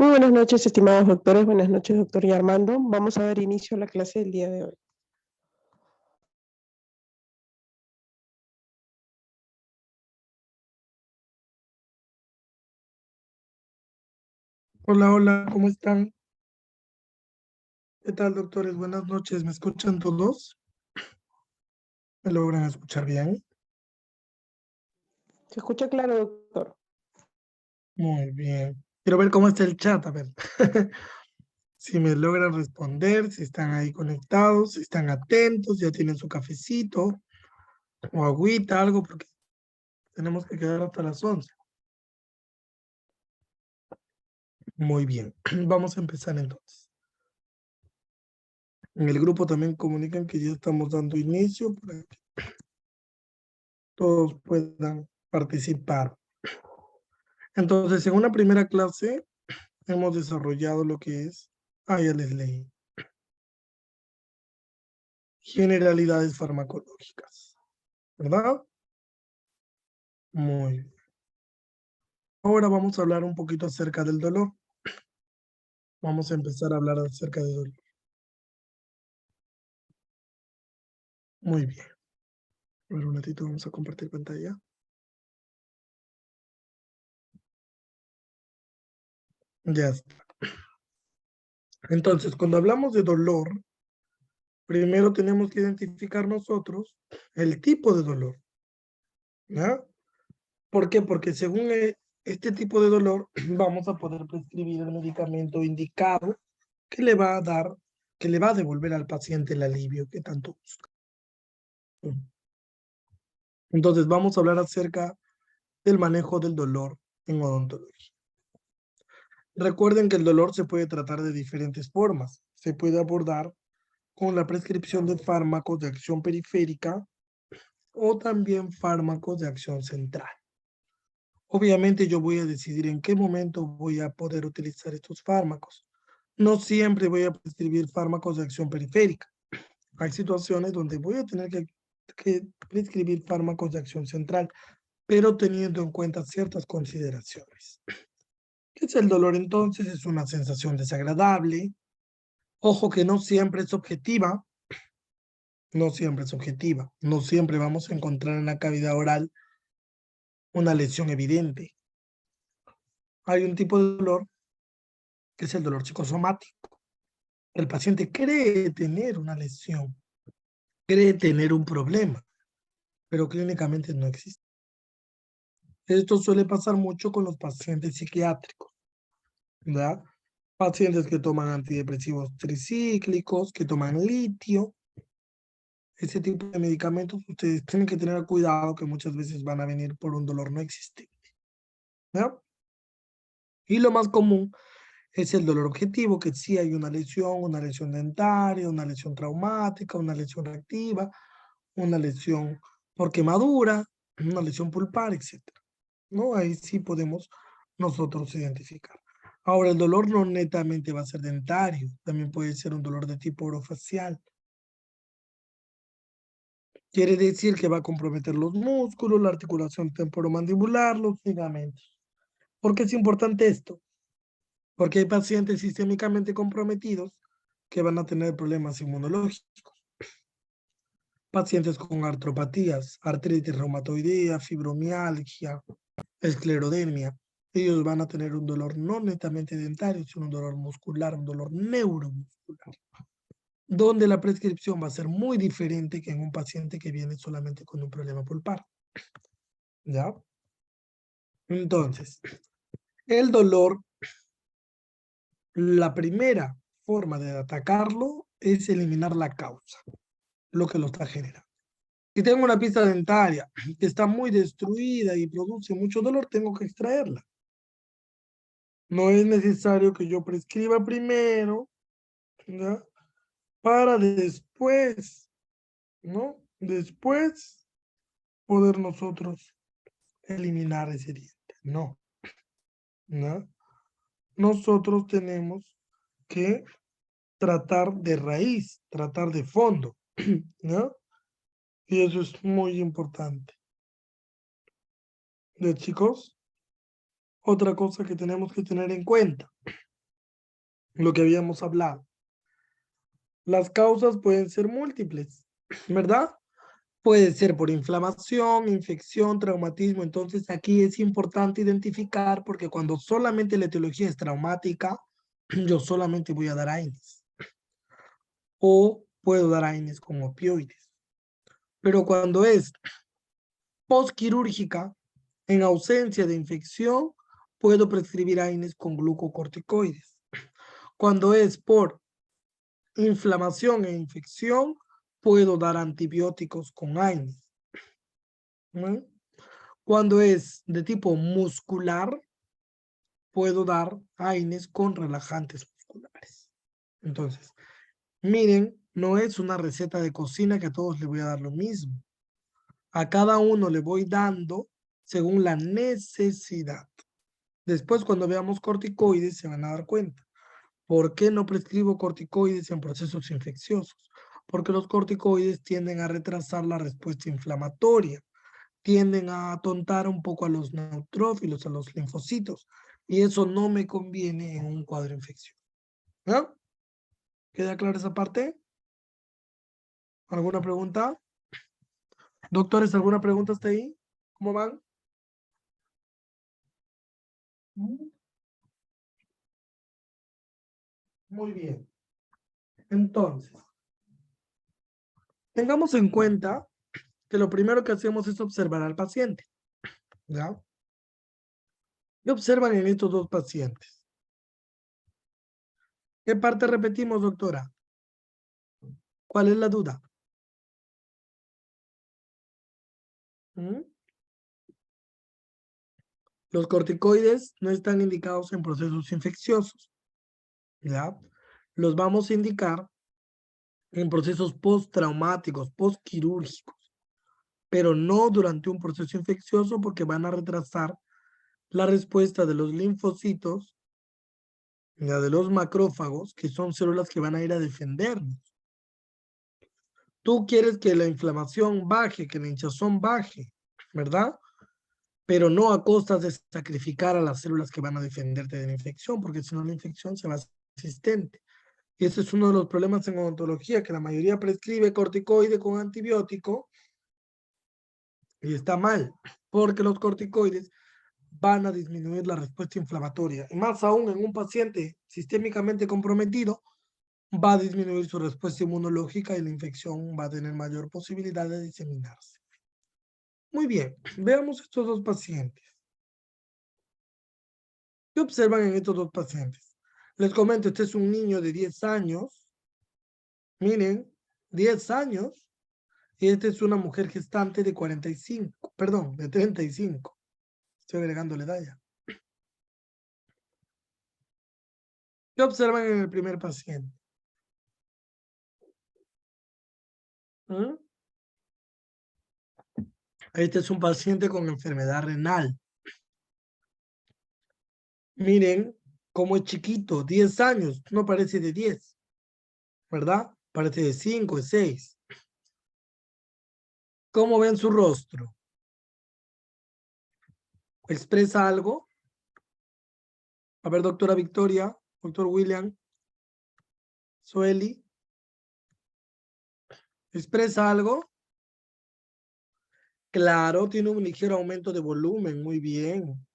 Muy buenas noches, estimados doctores. Buenas noches, doctor y Armando. Vamos a dar inicio a la clase del día de hoy. Hola, hola, ¿cómo están? ¿Qué tal, doctores? Buenas noches, ¿me escuchan todos? ¿Me logran escuchar bien? ¿Se escucha claro, doctor? Muy bien. Quiero ver cómo está el chat, a ver. Si me logran responder, si están ahí conectados, si están atentos, ya tienen su cafecito o agüita, algo, porque tenemos que quedar hasta las 11. Muy bien, vamos a empezar entonces. En el grupo también comunican que ya estamos dando inicio para que todos puedan participar. Entonces, en una primera clase hemos desarrollado lo que es, ya les leí, generalidades farmacológicas, ¿verdad? Muy bien. Ahora vamos a hablar un poquito acerca del dolor. Vamos a empezar a hablar acerca del dolor. Muy bien. A ver, un ratito, vamos a compartir pantalla. Ya está. Entonces, cuando hablamos de dolor, primero tenemos que identificar nosotros el tipo de dolor, ¿ya? ¿Por qué? Porque según este tipo de dolor, vamos a poder prescribir el medicamento indicado que le va a dar, que le va a devolver al paciente el alivio que tanto busca. Entonces, vamos a hablar acerca del manejo del dolor en odontología. Recuerden que el dolor se puede tratar de diferentes formas. Se puede abordar con la prescripción de fármacos de acción periférica o también fármacos de acción central. Obviamente yo voy a decidir en qué momento voy a poder utilizar estos fármacos. No siempre voy a prescribir fármacos de acción periférica. Hay situaciones donde voy a tener que prescribir fármacos de acción central, pero teniendo en cuenta ciertas consideraciones. ¿Qué es el dolor entonces? Es una sensación desagradable. Ojo que no siempre es objetiva. No siempre es objetiva. No siempre vamos a encontrar en la cavidad oral una lesión evidente. Hay un tipo de dolor que es el dolor psicosomático. El paciente cree tener una lesión, cree tener un problema, pero clínicamente no existe. Esto suele pasar mucho con los pacientes psiquiátricos, ¿verdad? Pacientes que toman antidepresivos tricíclicos, que toman litio, ese tipo de medicamentos, ustedes tienen que tener cuidado que muchas veces van a venir por un dolor no existente, ¿verdad? Y lo más común es el dolor objetivo, que sí hay una lesión dentaria, una lesión traumática, una lesión reactiva, una lesión por quemadura, una lesión pulpar, etcétera, ¿no? Ahí sí podemos nosotros identificar. Ahora, el dolor no netamente va a ser dentario, también puede ser un dolor de tipo orofacial. Quiere decir que va a comprometer los músculos, la articulación temporomandibular, los ligamentos. ¿Por qué es importante esto? Porque hay pacientes sistémicamente comprometidos que van a tener problemas inmunológicos. Pacientes con artropatías, artritis reumatoidea, fibromialgia, esclerodermia, ellos van a tener un dolor no netamente dentario, sino un dolor muscular, un dolor neuromuscular, donde la prescripción va a ser muy diferente que en un paciente que viene solamente con un problema pulpar. ¿Ya? Entonces, el dolor, la primera forma de atacarlo es eliminar la causa, lo que lo está generando. Si tengo una pista dentaria que está muy destruida y produce mucho dolor, tengo que extraerla. No es necesario que yo prescriba primero, ¿ya? Para después, ¿no? Después poder nosotros eliminar ese diente. No, ¿no? Nosotros tenemos que tratar de raíz, tratar de fondo, ¿no? Y eso es muy importante. ¿Ya, chicos? Otra cosa que tenemos que tener en cuenta. lo que habíamos hablado. Las causas pueden ser múltiples, ¿verdad? Puede ser por inflamación, infección, traumatismo. Entonces aquí es importante identificar porque cuando solamente la etiología es traumática, yo solamente voy a dar AINES. O puedo dar AINES con opioides. Pero cuando es postquirúrgica, en ausencia de infección, puedo prescribir AINES con glucocorticoides. Cuando es por inflamación e infección, puedo dar antibióticos con AINES. ¿No? Cuando es de tipo muscular, puedo dar AINES con relajantes musculares. Entonces, miren, no es una receta de cocina que a todos les voy a dar lo mismo. A cada uno le voy dando según la necesidad. Después, cuando veamos corticoides, se van a dar cuenta. ¿Por qué no prescribo corticoides en procesos infecciosos? Porque los corticoides tienden a retrasar la respuesta inflamatoria, tienden a atontar un poco a los neutrófilos, a los linfocitos, y eso no me conviene en un cuadro infeccioso. ¿No? ¿Queda clara esa parte? ¿Alguna pregunta? Doctores, ¿alguna pregunta hasta ahí? ¿Cómo van? Muy bien. Entonces, tengamos en cuenta que lo primero que hacemos es observar al paciente. ¿Ya? ¿Qué observan en estos dos pacientes? ¿Qué parte repetimos, doctora? ¿Cuál es la duda? ¿Mm? Los corticoides no están indicados en procesos infecciosos, ¿ya? Los vamos a indicar en procesos postraumáticos, postquirúrgicos, pero no durante un proceso infeccioso porque van a retrasar la respuesta de los linfocitos, ya de los macrófagos, que son células que van a ir a defendernos. Tú quieres que la inflamación baje, que la hinchazón baje, ¿verdad? Pero no a costas de sacrificar a las células que van a defenderte de la infección, porque si no la infección se va a hacer resistente. Y ese es uno de los problemas en odontología, que la mayoría prescribe corticoide con antibiótico y está mal, porque los corticoides van a disminuir la respuesta inflamatoria. Y más aún en un paciente sistémicamente comprometido, va a disminuir su respuesta inmunológica y la infección va a tener mayor posibilidad de diseminarse. Muy bien, veamos estos dos pacientes. ¿Qué observan en estos dos pacientes? Les comento, este es un niño de 10 años. Miren, 10 años. Y esta es una mujer gestante de 45, perdón, de 35. Estoy agregando la edad ya. ¿Qué observan en el primer paciente? ¿Mm? Este es un paciente con enfermedad renal. Miren cómo es chiquito, 10 años, no parece de 10, ¿verdad? Parece de 5, de 6. ¿Cómo ven su rostro? ¿Expresa algo? A ver, doctora Victoria, doctor William, Sueli, ¿expresa algo? Claro, tiene un ligero aumento de volumen, muy bien.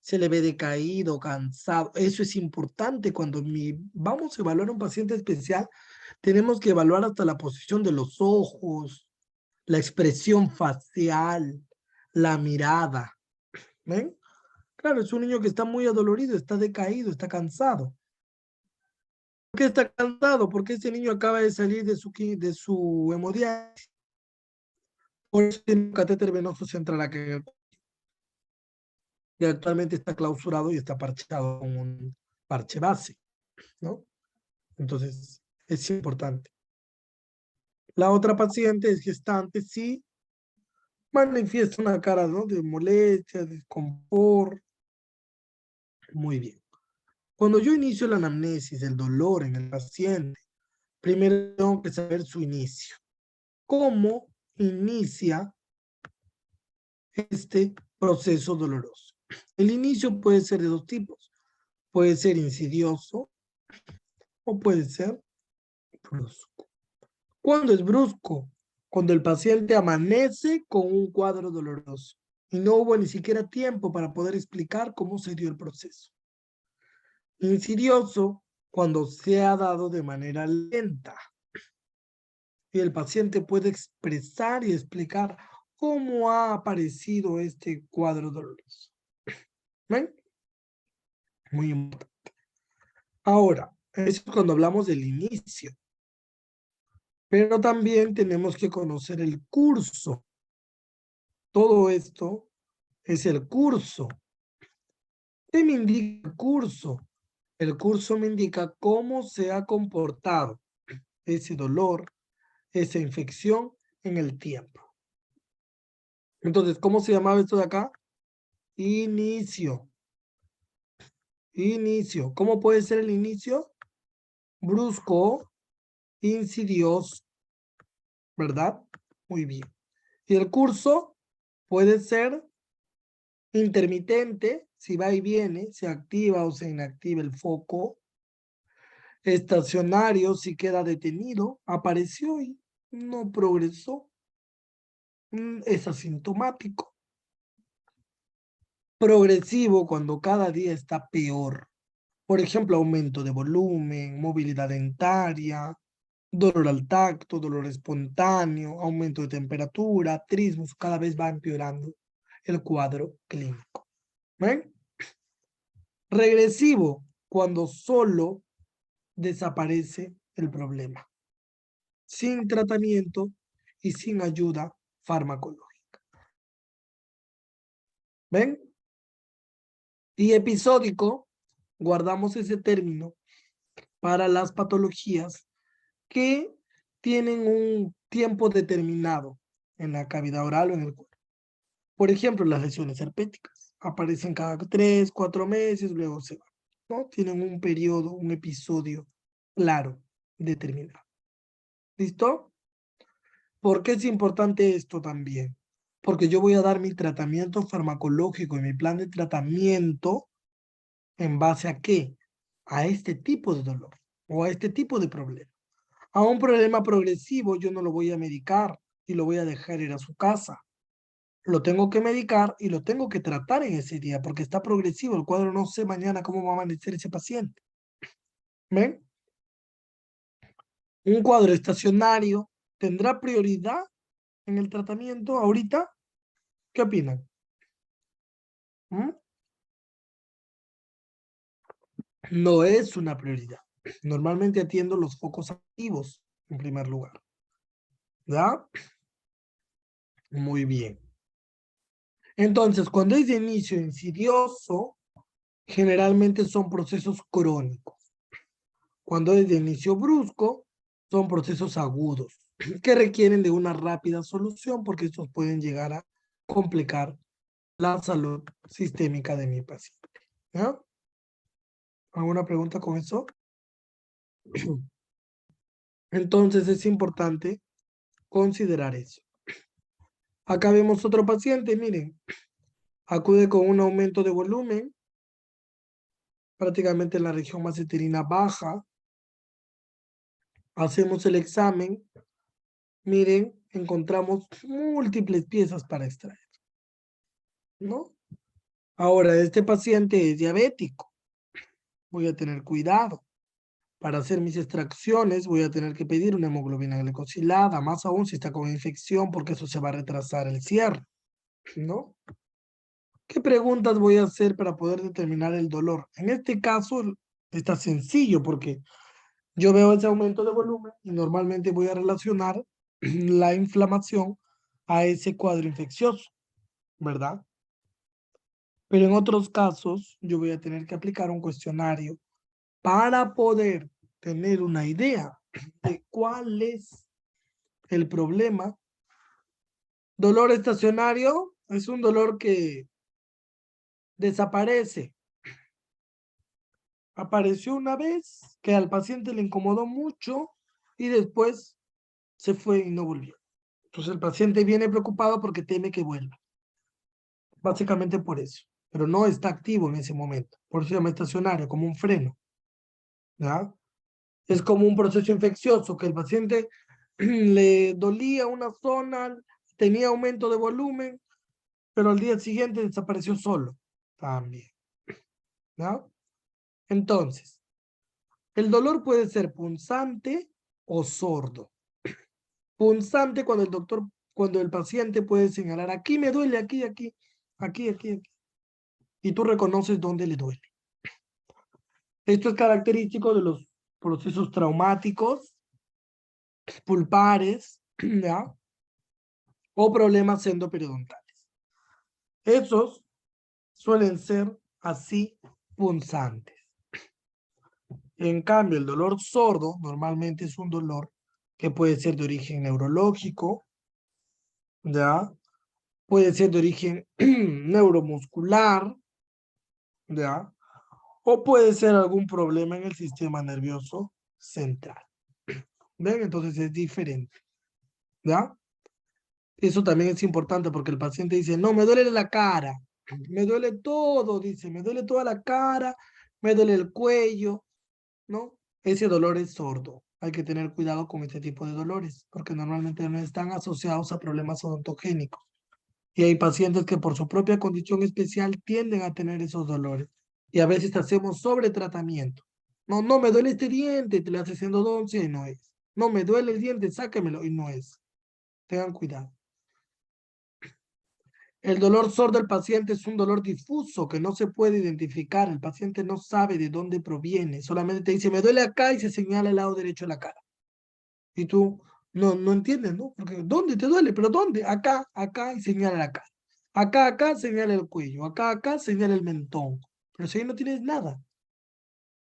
Se le ve decaído, cansado. Eso es importante cuando vamos a evaluar a un paciente especial. Tenemos que evaluar hasta la posición de los ojos, la expresión facial, la mirada. ¿Ven? Claro, es un niño que está muy adolorido, está decaído, está cansado. ¿Por qué está cansado? Porque ese niño acaba de salir de su hemodiálisis. Por eso tiene un catéter venoso central acá en el y actualmente está clausurado y está parchado con un parche base, ¿no? Entonces, es importante. La otra paciente es gestante, sí, manifiesta una cara, ¿no? De molestia, desconfort. Muy bien. Cuando yo inicio la anamnesis, el dolor en el paciente, primero tengo que saber su inicio. ¿Cómo inicia este proceso doloroso? El inicio puede ser de dos tipos. Puede ser insidioso, o puede ser brusco. ¿Cuándo es brusco? Cuando el paciente amanece con un cuadro doloroso y no hubo ni siquiera tiempo para poder explicar cómo se dio el proceso. Insidioso, cuando se ha dado de manera lenta y el paciente puede expresar y explicar cómo ha aparecido este cuadro doloroso. ¿Ven? Muy importante. Ahora, eso es cuando hablamos del inicio, pero también tenemos que conocer el curso. Todo esto es el curso. ¿Qué me indica el curso? El curso me indica cómo se ha comportado ese dolor, esa infección en el tiempo. Entonces, ¿cómo se llamaba esto de acá? Inicio. Inicio. ¿Cómo puede ser el inicio? Brusco, insidioso, ¿verdad? Muy bien. Y el curso puede ser intermitente, si va y viene, se activa o se inactiva el foco. Estacionario, si queda detenido, apareció y no progresó. Es asintomático. Progresivo, cuando cada día está peor. Por ejemplo, aumento de volumen, movilidad dentaria, dolor al tacto, dolor espontáneo, aumento de temperatura, trismus, cada vez va empeorando el cuadro clínico. ¿Ven? Regresivo, cuando solo desaparece el problema, sin tratamiento y sin ayuda farmacológica. ¿Ven? Y episódico, guardamos ese término para las patologías que tienen un tiempo determinado en la cavidad oral o en el cuerpo. Por ejemplo, las lesiones herpéticas aparecen cada 3, 4 meses, luego se van, ¿no? Tienen un periodo, un episodio claro, determinado. ¿Listo? ¿Por qué es importante esto también? Porque yo voy a dar mi tratamiento farmacológico y mi plan de tratamiento en base a qué? A este tipo de dolor o a este tipo de problema. A un problema progresivo yo no lo voy a medicar y lo voy a dejar ir a su casa. Lo tengo que medicar y lo tengo que tratar en ese día porque está progresivo. El cuadro no sé mañana cómo va a amanecer ese paciente. ¿Ven? Un cuadro estacionario tendrá prioridad en el tratamiento ahorita. ¿Qué opinan? ¿Mm? No es una prioridad. Normalmente atiendo los focos activos en primer lugar. ¿Ya? Muy bien. Entonces, cuando es de inicio insidioso, generalmente son procesos crónicos. Cuando es de inicio brusco, son procesos agudos que requieren de una rápida solución porque estos pueden llegar a complicar la salud sistémica de mi paciente. ¿Ya? ¿Alguna pregunta con eso? Entonces es importante considerar eso. Acá vemos otro paciente, miren, acude con un aumento de volumen, prácticamente en la región maceterina baja. Hacemos el examen, miren, encontramos múltiples piezas para extraer, ¿no? Ahora, este paciente es diabético, voy a tener cuidado. Para hacer mis extracciones voy a tener que pedir una hemoglobina glicosilada, más aún si está con infección, porque eso se va a retrasar el cierre, ¿no? ¿Qué preguntas voy a hacer para poder determinar el dolor? En este caso está sencillo porque yo veo ese aumento de volumen y normalmente voy a relacionar la inflamación a ese cuadro infeccioso, ¿verdad? Pero en otros casos yo voy a tener que aplicar un cuestionario para poder tener una idea de cuál es el problema. Dolor estacionario es un dolor que desaparece. Apareció una vez que al paciente le incomodó mucho y después se fue y no volvió. Entonces el paciente viene preocupado porque teme que vuelva. Básicamente por eso. Pero no está activo en ese momento. Por eso se llama estacionario, como un freno. ¿ya? Es como un proceso infeccioso, que el paciente le dolía una zona, tenía aumento de volumen, pero al día siguiente desapareció solo. También, ¿no? Entonces, el dolor puede ser punzante o sordo. Punzante cuando el paciente puede señalar, aquí me duele, aquí. Y tú reconoces dónde le duele. Esto es característico de los procesos traumáticos, pulpares, ¿ya? O problemas endoperidontales. Esos suelen ser así punzantes. En cambio, el dolor sordo normalmente es un dolor que puede ser de origen neurológico, ¿ya? Puede ser de origen neuromuscular, ¿ya? O puede ser algún problema en el sistema nervioso central. ¿Ven? Entonces es diferente, ¿ya? Eso también es importante porque el paciente dice, no, me duele la cara, me duele todo, dice, me duele toda la cara, me duele el cuello, ¿no? Ese dolor es sordo. Hay que tener cuidado con este tipo de dolores porque normalmente no están asociados a problemas odontogénicos. Y hay pacientes que por su propia condición especial tienden a tener esos dolores. Y a veces hacemos sobretratamiento. No, no, me duele este diente, te le haces endodoncia y no es. No, me duele el diente, sáquemelo y no es. Tengan cuidado. El dolor sordo del paciente es un dolor difuso que no se puede identificar. El paciente no sabe de dónde proviene. Solamente te dice, me duele acá y se señala el lado derecho de la cara. Y tú no entiendes, ¿no? Porque ¿dónde te duele? ¿Pero dónde? Acá y señala la cara. Acá señala el cuello. Acá señala el mentón. Pero si ahí no tienes nada,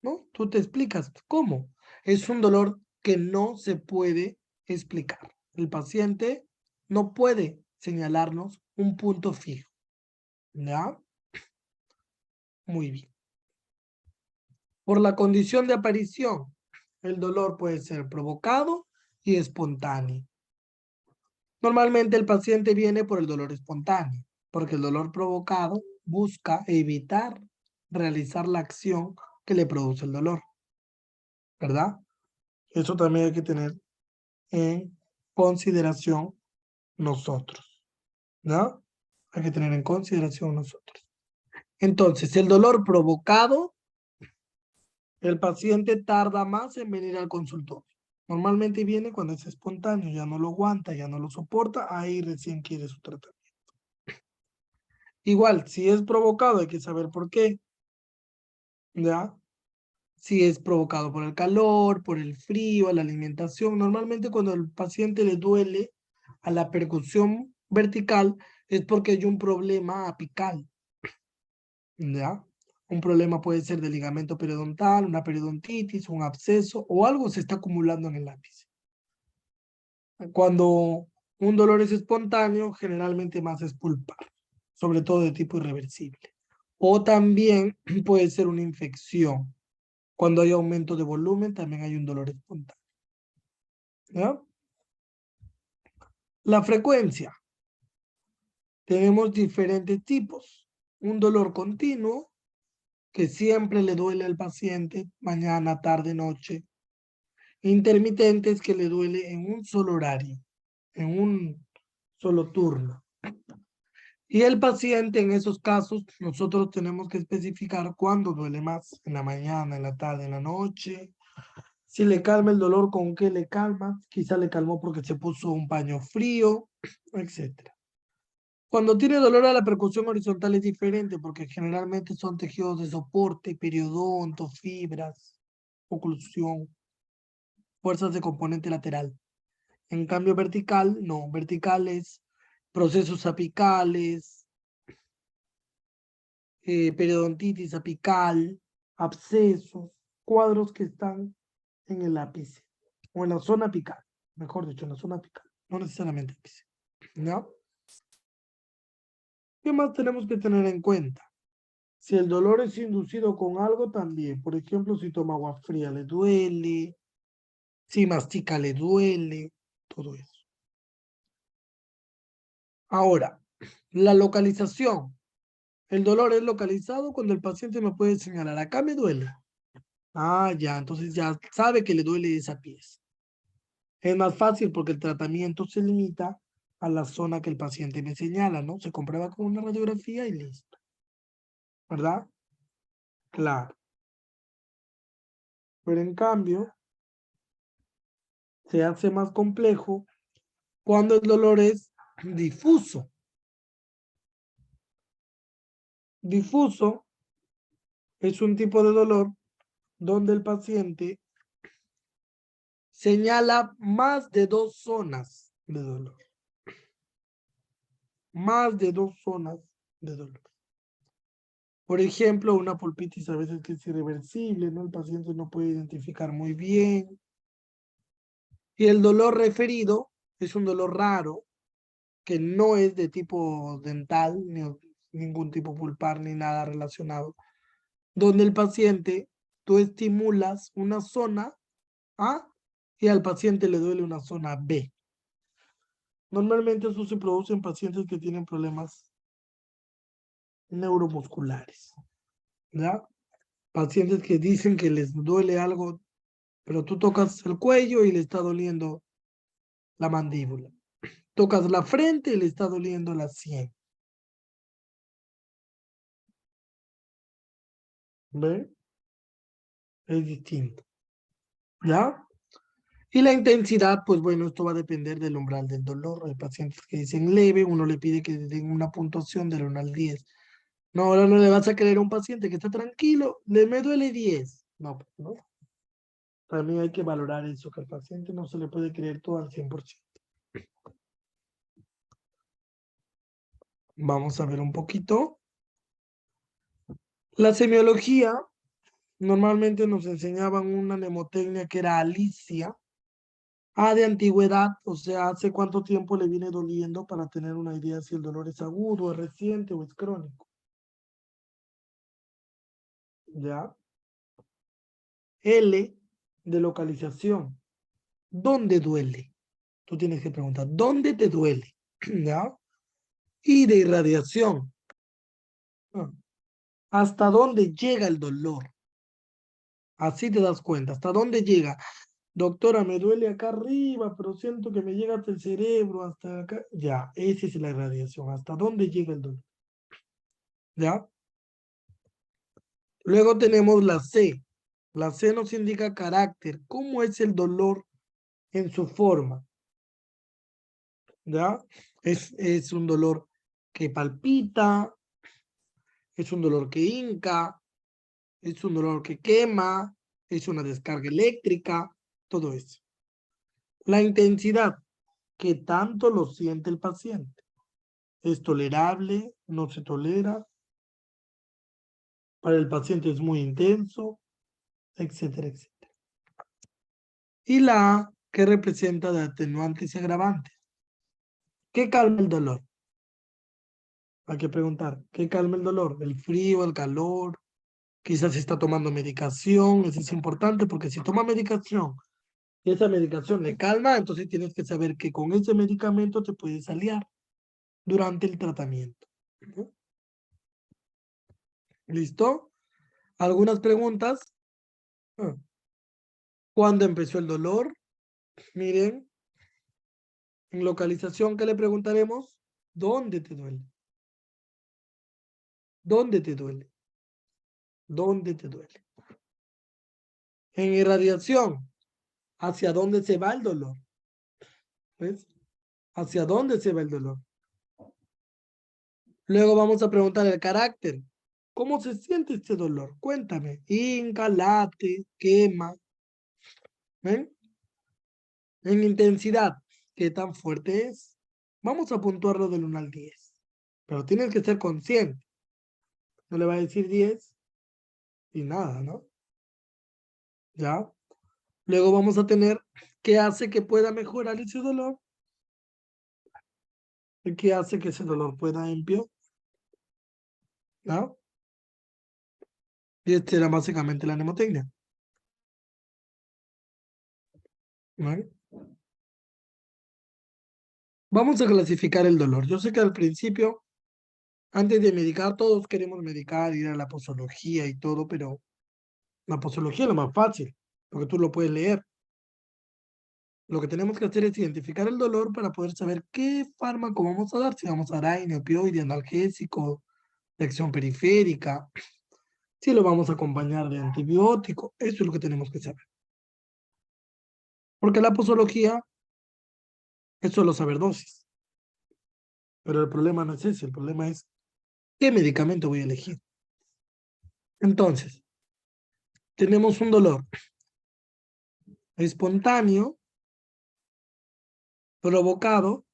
¿no? Tú te explicas. ¿Cómo? Es un dolor que no se puede explicar. El paciente no puede señalarnos un punto fijo. ¿Ya? Muy bien. Por la condición de aparición, el dolor puede ser provocado y espontáneo. Normalmente el paciente viene por el dolor espontáneo, porque el dolor provocado busca evitar realizar la acción que le produce el dolor, ¿verdad? Eso también hay que tener en consideración nosotros, ¿no? Hay que tener en consideración nosotros. Entonces, el dolor provocado, el paciente tarda más en venir al consultorio. Normalmente viene cuando es espontáneo, ya no lo aguanta, ya no lo soporta, ahí recién quiere su tratamiento. Igual, si es provocado, hay que saber por qué, ¿ya? Si es provocado por el calor, por el frío, la alimentación. Normalmente cuando al paciente le duele a la percusión vertical es porque hay un problema apical, ¿ya? Un problema puede ser de ligamento periodontal, una periodontitis, un absceso o algo se está acumulando en el ápice. Cuando un dolor es espontáneo, generalmente más es pulpar, sobre todo de tipo irreversible. O también puede ser una infección. Cuando hay aumento de volumen, también hay un dolor espontáneo. ¿Ya? La frecuencia. Tenemos diferentes tipos. Un dolor continuo, que siempre le duele al paciente, mañana, tarde, noche. Intermitentes, que le duele en un solo horario, en un solo turno. Y el paciente, en esos casos, nosotros tenemos que especificar cuándo duele más, en la mañana, en la tarde, en la noche. Si le calma el dolor, ¿con qué le calma? Quizá le calmó porque se puso un paño frío, etc. Cuando tiene dolor a la percusión horizontal es diferente porque generalmente son tejidos de soporte, periodonto, fibras, oclusión, fuerzas de componente lateral. En cambio vertical, no, vertical es procesos apicales, periodontitis apical, abscesos, cuadros que están en el ápice o en la zona apical, mejor dicho, en la zona apical, no necesariamente ápice. ¿No? ¿Qué más tenemos que tener en cuenta? Si el dolor es inducido con algo también, por ejemplo, si toma agua fría le duele, si mastica le duele, todo eso. Ahora, la localización. El dolor es localizado cuando el paciente me puede señalar, acá me duele. Ah, ya, entonces ya sabe que le duele esa pieza. Es más fácil porque el tratamiento se limita a la zona que el paciente me señala, ¿no? Se comprueba con una radiografía y listo, ¿verdad? Claro. Pero en cambio, se hace más complejo cuando el dolor es difuso. Difuso es un tipo de dolor donde el paciente señala más de 2 zonas de dolor. Más de 2 zonas de dolor. Por ejemplo, una pulpitis a veces que es irreversible, ¿no? El paciente no puede identificar muy bien. Y el dolor referido es un dolor raro, que no es de tipo dental, ni ningún tipo pulpar, ni nada relacionado, donde el paciente, tú estimulas una zona A y al paciente le duele una zona B. Normalmente eso se produce en pacientes que tienen problemas neuromusculares, ¿ya? Pacientes que dicen que les duele algo, pero tú tocas el cuello y le está doliendo la mandíbula. Tocas la frente y le está doliendo la sien. ¿Ve? Es distinto, ¿ya? Y la intensidad, pues bueno, esto va a depender del umbral del dolor. Hay pacientes que dicen leve, uno le pide que den una puntuación del 1 al 10. No, ahora no le vas a querer a un paciente que está tranquilo, le me duele 10. No, pues, no. También hay que valorar eso, que al paciente no se le puede creer todo al 100%. Vamos a ver un poquito. La semiología, normalmente nos enseñaban una mnemotecnia que era Alicia. A de antigüedad, o sea, hace cuánto tiempo le viene doliendo para tener una idea si el dolor es agudo, es reciente o es crónico. ¿Ya? L de localización. ¿Dónde duele? Tú tienes que preguntar, ¿dónde te duele? ¿Ya? Y de irradiación. Ah, ¿hasta dónde llega el dolor? Así te das cuenta. ¿Hasta dónde llega? Doctora, me duele acá arriba, pero siento que me llega hasta el cerebro, hasta acá. Ya, esa es la irradiación. ¿Hasta dónde llega el dolor? ¿Ya? Luego tenemos la C. La C nos indica carácter. ¿Cómo es el dolor en su forma? ¿Ya? Es un dolor que palpita, es un dolor que hinca, es un dolor que quema, es una descarga eléctrica, todo eso. La intensidad, que tanto lo siente el paciente. ¿Es tolerable? ¿No se tolera? Para el paciente es muy intenso, etcétera, etcétera. Y la A, que representa de atenuantes y agravantes. ¿Qué calma el dolor? Hay que preguntar, ¿qué calma el dolor? ¿El frío, el calor? Quizás está tomando medicación, eso es importante porque si toma medicación y esa medicación le calma, entonces tienes que saber que con ese medicamento te puedes aliar durante el tratamiento. ¿No? ¿Listo? ¿Algunas preguntas? Ah, ¿cuándo empezó el dolor? Miren, en localización, ¿qué le preguntaremos? ¿Dónde te duele? ¿Dónde te duele? ¿Dónde te duele? En irradiación, ¿hacia dónde se va el dolor? ¿Ves? ¿Hacia dónde se va el dolor? Luego vamos a preguntar el carácter. ¿Cómo se siente este dolor? Cuéntame. Hinca, late, quema. ¿Ven? En intensidad, ¿qué tan fuerte es? Vamos a puntuarlo del 1 al 10. Pero tienes que ser consciente. No le va a decir 10 y nada, ¿no? ¿Ya? Luego vamos a tener qué hace que pueda mejorar ese dolor y qué hace que ese dolor pueda empeorar. ¿Ya? Y esta era básicamente la mnemotecnia. ¿Vale? Vamos a clasificar el dolor. Yo sé que al principio, antes de medicar, todos queremos medicar, ir a la posología y todo, pero La posología es lo más fácil, porque tú lo puedes leer. Lo que tenemos que hacer es identificar el dolor para poder saber qué fármaco vamos a dar, si vamos a dar AINE, opioide, analgésico, de acción periférica, si lo vamos a acompañar de antibiótico, eso es lo que tenemos que saber. Porque la posología es solo saber dosis. Pero el problema no es ese, el problema es qué medicamento voy a elegir. Entonces, tenemos un dolor espontáneo, provocado,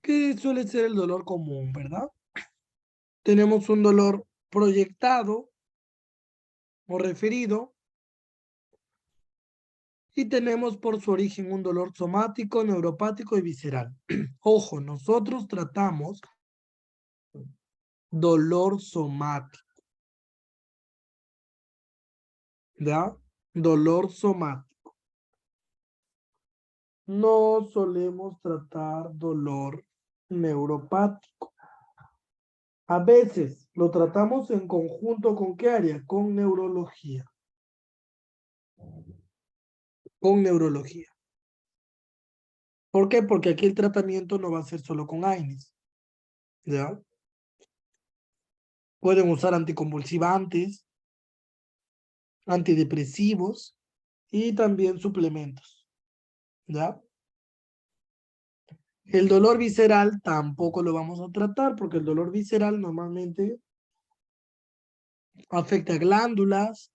que suele ser el dolor común, ¿verdad? Tenemos un dolor proyectado o referido, y tenemos por su origen un dolor somático, neuropático y visceral. Ojo, nosotros tratamos dolor somático, ¿ya? Dolor somático. No solemos tratar dolor neuropático. A veces lo tratamos en conjunto con ¿qué área? Con neurología. Con neurología. ¿Por qué? Porque aquí el tratamiento no va a ser solo con AINES, ¿ya? Pueden usar anticonvulsivantes, antidepresivos y también suplementos, ¿ya? El dolor visceral tampoco lo vamos a tratar porque el dolor visceral normalmente afecta a glándulas,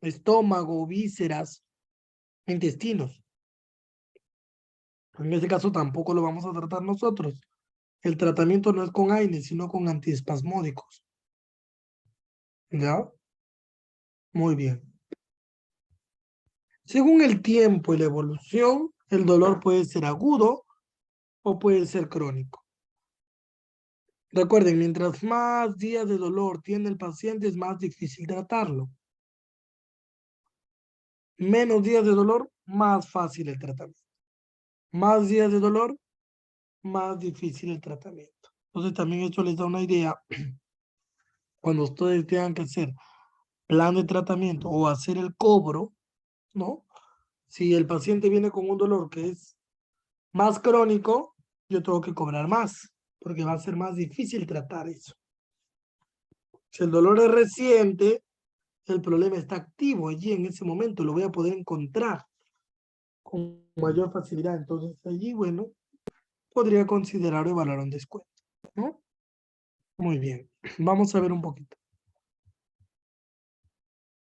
estómago, vísceras, intestinos. En ese caso tampoco lo vamos a tratar nosotros. El tratamiento no es con AINES, sino con antiespasmódicos. ¿Ya? Muy bien. Según el tiempo y la evolución, el dolor puede ser agudo o puede ser crónico. Recuerden, mientras más días de dolor tiene el paciente, es más difícil tratarlo. Menos días de dolor, más fácil el tratamiento. Más días de dolor, más difícil el tratamiento. Entonces también esto les da una idea cuando ustedes tengan que hacer plan de tratamiento o hacer el cobro, ¿no? Si el paciente viene con un dolor que es más crónico, yo tengo que cobrar más, porque va a ser más difícil tratar eso. Si el dolor es reciente, el problema está activo allí en ese momento, lo voy a poder encontrar con mayor facilidad. Entonces allí, bueno, podría considerar o evaluar un descuento, ¿no? Muy bien, vamos a ver un poquito.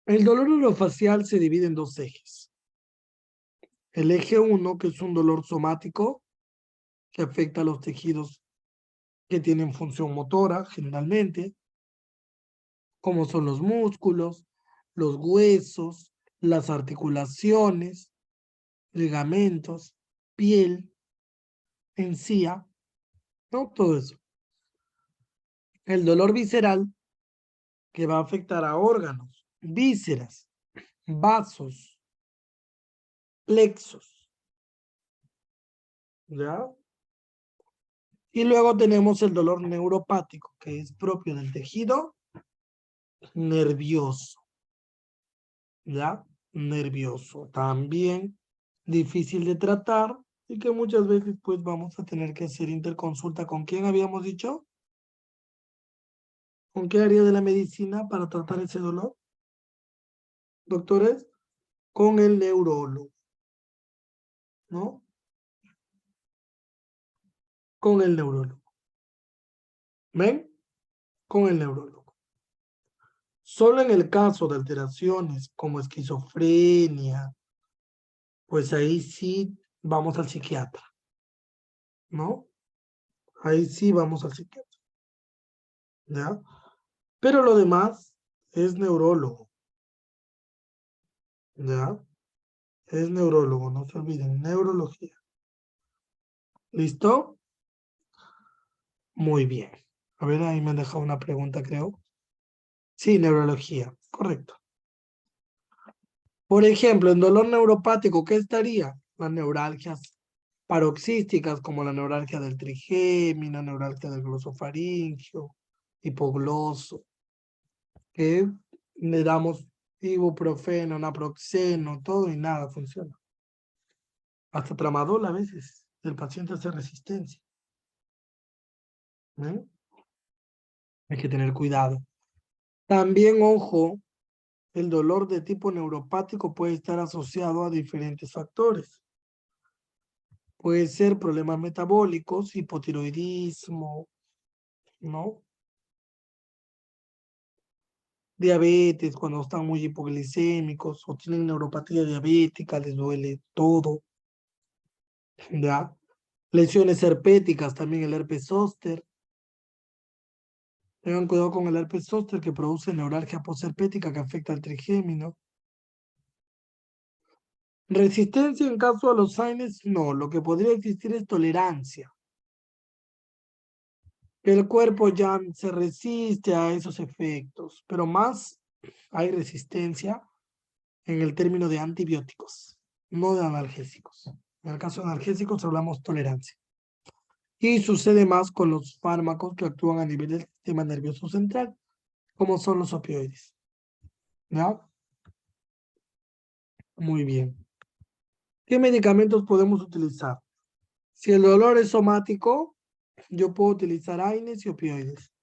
El dolor orofacial se divide en dos ejes. El eje 1, que es un dolor somático, que afecta a los tejidos que tienen función motora, generalmente, como son los músculos, los huesos, las articulaciones, ligamentos, piel, encía, ¿no? Todo eso. El dolor visceral, que va a afectar a órganos, vísceras, vasos, plexos, ¿ya? Y luego tenemos el dolor neuropático, que es propio del tejido nervioso, ¿ya? Nervioso. También difícil de tratar y que muchas veces pues vamos a tener que hacer interconsulta. ¿Con quién habíamos dicho? ¿Con qué área de la medicina para tratar ese dolor? Doctores, con el neurólogo, ¿no? Con el neurólogo. ¿Ven? Con el neurólogo. Solo en el caso de alteraciones como esquizofrenia, pues ahí sí vamos al psiquiatra, ¿no? Ahí sí vamos al psiquiatra, ¿ya? Pero lo demás es neurólogo, ¿ya? Es neurólogo, no se olviden, neurología. ¿Listo? Muy bien. A ver, ahí me han dejado una pregunta, creo. Sí, neurología, correcto. Por ejemplo, en dolor neuropático, ¿qué estaría? Las neuralgias paroxísticas, como la neuralgia del trigémino, neuralgia del glosofaringio, hipogloso. que le damos ibuprofeno, naproxeno, todo y nada funciona. Hasta tramadol a veces el paciente hace resistencia. ¿Eh? Hay que tener cuidado. También, ojo, el dolor de tipo neuropático puede estar asociado a diferentes factores. Puede ser problemas metabólicos, hipotiroidismo, ¿no? Diabetes, cuando están muy hipoglicémicos o tienen neuropatía diabética, les duele todo, ¿ya? Lesiones herpéticas, también el herpes zóster. Tengan cuidado con el herpes zóster que produce neuralgia posherpética que afecta al trigémino. Resistencia en caso a los AINES, no. Lo que podría existir es tolerancia. El cuerpo ya se resiste a esos efectos, pero más hay resistencia en el término de antibióticos, no de analgésicos. En el caso de analgésicos hablamos tolerancia. Y sucede más con los fármacos que actúan a nivel del sistema nervioso central, como son los opioides. ¿Ya? Muy bien. ¿Qué medicamentos podemos utilizar? Si el dolor es somático, yo puedo utilizar AINES y opioides.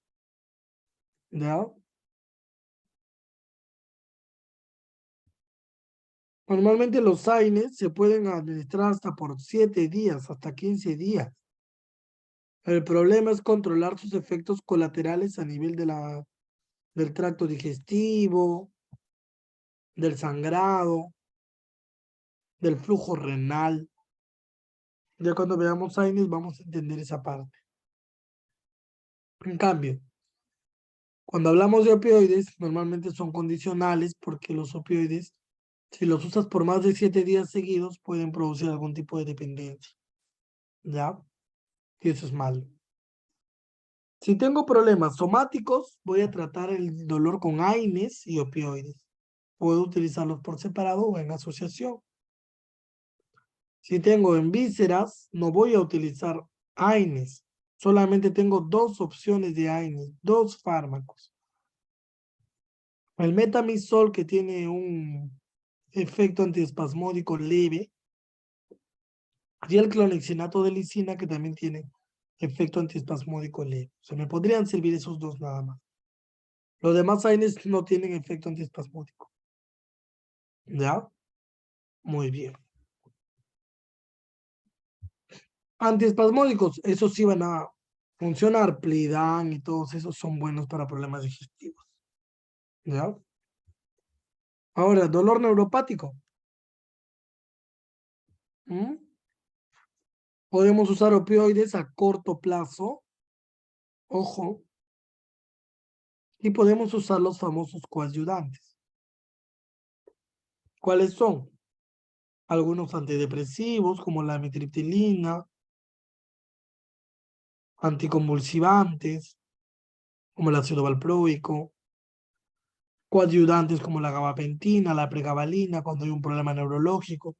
¿Ya? Normalmente los AINES se pueden administrar hasta por 7 días, hasta 15 días. El problema es controlar sus efectos colaterales a nivel del tracto digestivo, del sangrado, del flujo renal. Ya cuando veamos AINES vamos a entender esa parte. En cambio, cuando hablamos de opioides, normalmente son condicionales porque los opioides, si los usas por más de 7 días seguidos, pueden producir algún tipo de dependencia. ¿Ya? Y eso es malo. Si tengo problemas somáticos, voy a tratar el dolor con AINES y opioides. Puedo utilizarlos por separado o en asociación. Si tengo en vísceras, no voy a utilizar AINES. Solamente tengo 2 opciones de AINES, 2 fármacos. El metamizol, que tiene un efecto antiespasmódico leve, y el clonexinato de lisina, que también tiene efecto antiespasmódico leve. O sea, me podrían servir esos 2 nada más. Los demás AINES no tienen efecto antiespasmódico. ¿Ya? Muy bien. Antiespasmódicos, esos sí van a funcionar. Plidan y todos esos son buenos para problemas digestivos. ¿Ya? Ahora, dolor neuropático. ¿Mm? Podemos usar opioides a corto plazo. Ojo. Y podemos usar los famosos coadyuvantes. ¿Cuáles son? Algunos antidepresivos como la amitriptilina, anticonvulsivantes como el ácido valproico, coadyuvantes como la gabapentina, la pregabalina cuando hay un problema neurológico,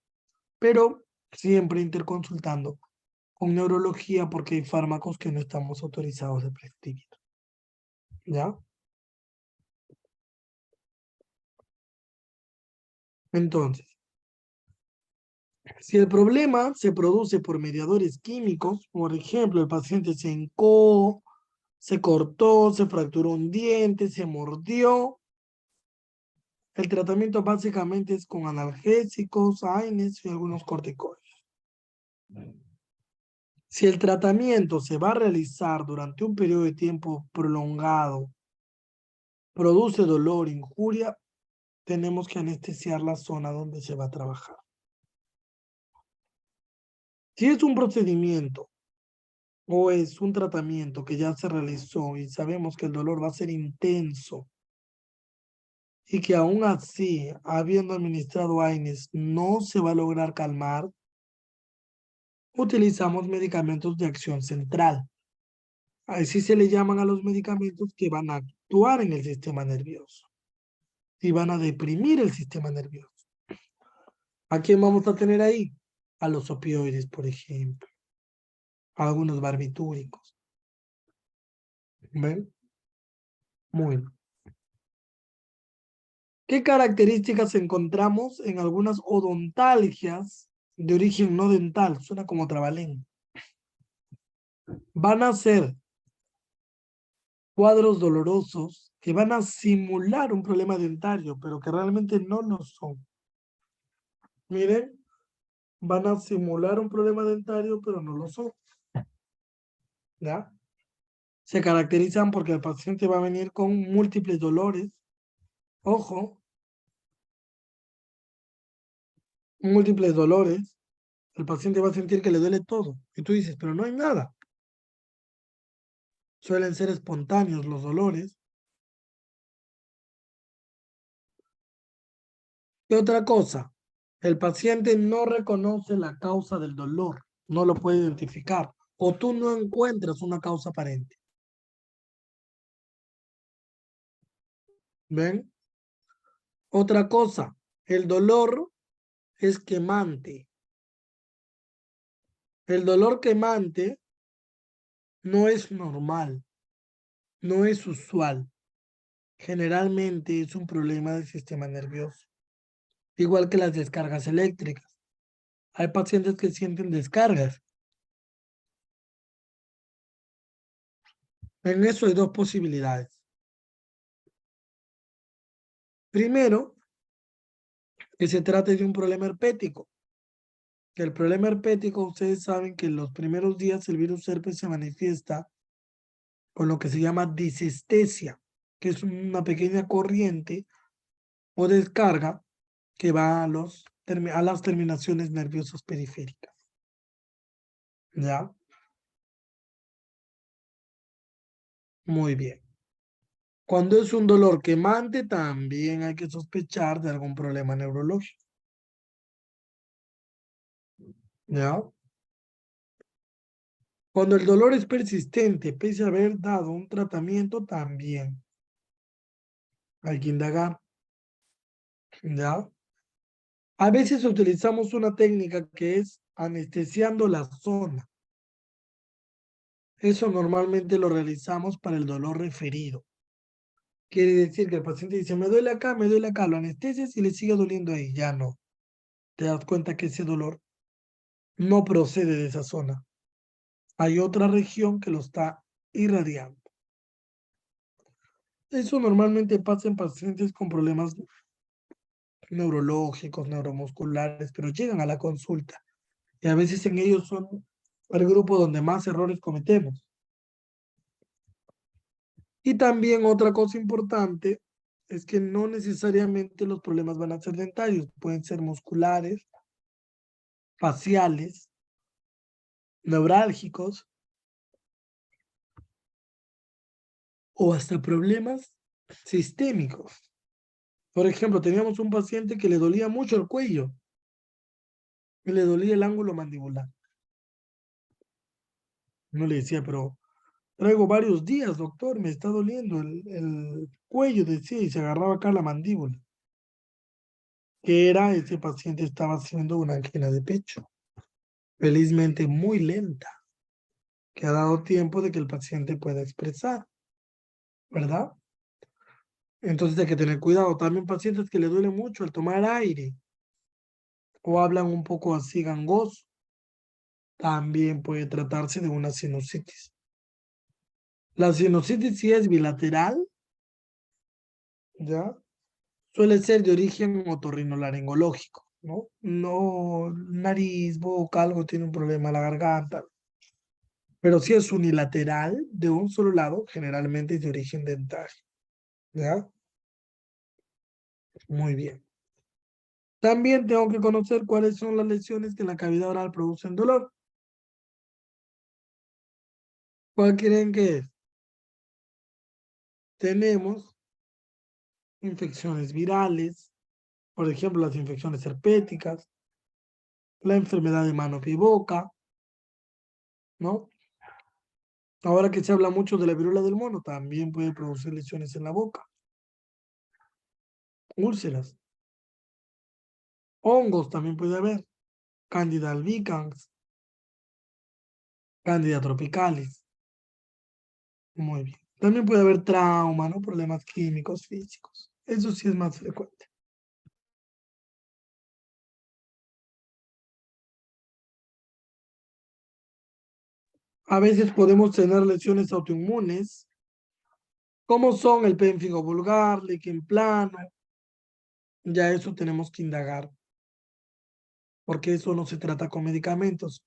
pero siempre interconsultando con neurología porque hay fármacos que no estamos autorizados de prescribir. ¿Ya? Entonces, si el problema se produce por mediadores químicos, por ejemplo, el paciente se hincó, se cortó, se fracturó un diente, se mordió, el tratamiento básicamente es con analgésicos, AINES y algunos corticoides. Si el tratamiento se va a realizar durante un periodo de tiempo prolongado, produce dolor, injuria, tenemos que anestesiar la zona donde se va a trabajar. Si es un procedimiento o es un tratamiento que ya se realizó y sabemos que el dolor va a ser intenso y que aún así, habiendo administrado AINES, no se va a lograr calmar, utilizamos medicamentos de acción central. Así se le llaman a los medicamentos que van a actuar en el sistema nervioso y van a deprimir el sistema nervioso. ¿A quién vamos a tener ahí? A los opioides, por ejemplo, a algunos barbitúricos. ¿Ven? Muy bien. ¿Qué características encontramos en algunas odontalgias de origen no dental? Suena como trabalengua. Van a ser cuadros dolorosos que van a simular un problema dentario, pero que realmente no lo son. Miren, van a simular un problema dentario, pero no lo son. ¿Ya? Se caracterizan porque el paciente va a venir con múltiples dolores. Ojo, múltiples dolores. El paciente va a sentir que le duele todo. Y tú dices, pero no hay nada. Suelen ser espontáneos los dolores. ¿Qué otra cosa? El paciente no reconoce la causa del dolor, no lo puede identificar, o tú no encuentras una causa aparente. ¿Ven? Otra cosa, el dolor es quemante. El dolor quemante no es normal, no es usual. Generalmente es un problema del sistema nervioso, igual que las descargas eléctricas. Hay pacientes que sienten descargas. En eso hay dos posibilidades. Primero, que se trate de un problema herpético. Que el problema herpético, ustedes saben que en los primeros días el virus herpes se manifiesta con lo que se llama disestesia, que es una pequeña corriente o descarga que va a las terminaciones nerviosas periféricas. ¿Ya? Muy bien. Cuando es un dolor quemante, también hay que sospechar de algún problema neurológico. ¿Ya? Cuando el dolor es persistente, pese a haber dado un tratamiento, también hay que indagar. ¿Ya? A veces utilizamos una técnica que es anestesiando la zona. Eso normalmente lo realizamos para el dolor referido. Quiere decir que el paciente dice, me duele acá, lo anestesias y le sigue doliendo ahí. Ya no. Te das cuenta que ese dolor no procede de esa zona. Hay otra región que lo está irradiando. Eso normalmente pasa en pacientes con problemas neurológicos, neuromusculares, pero llegan a la consulta. Y a veces en ellos son el grupo donde más errores cometemos. Y también otra cosa importante es que no necesariamente los problemas van a ser dentarios, pueden ser musculares, faciales, neurálgicos o hasta problemas sistémicos. Por ejemplo, teníamos un paciente que le dolía mucho el cuello y le dolía el ángulo mandibular. No le decía, pero traigo varios días, doctor, me está doliendo el cuello, decía, y se agarraba acá la mandíbula. Que era, ese paciente estaba haciendo una angina de pecho, felizmente muy lenta, que ha dado tiempo de que el paciente pueda expresar, ¿verdad? Entonces hay que tener cuidado. También pacientes que le duele mucho al tomar aire o hablan un poco así gangoso, también puede tratarse de una sinusitis. La sinusitis si es bilateral, ¿ya? Suele ser de origen otorrinolaringológico, ¿no? No, nariz, boca, algo tiene un problema, la garganta. Pero si es unilateral, de un solo lado, generalmente es de origen dentario, ¿ya? Muy bien. También tengo que conocer cuáles son las lesiones que en la cavidad oral producen dolor. ¿Cuál creen que es? Tenemos infecciones virales, por ejemplo, las infecciones herpéticas, la enfermedad de mano, pie y boca, ¿no? Ahora que se habla mucho de la viruela del mono, también puede producir lesiones en la boca, úlceras, hongos también puede haber, Candida albicans, Candida tropicalis. Muy bien. También puede haber trauma, ¿no? Problemas químicos, físicos. Eso sí es más frecuente. A veces podemos tener lesiones autoinmunes, como son el pénfigo vulgar, líquen plano. Ya eso tenemos que indagar, porque eso no se trata con medicamentos.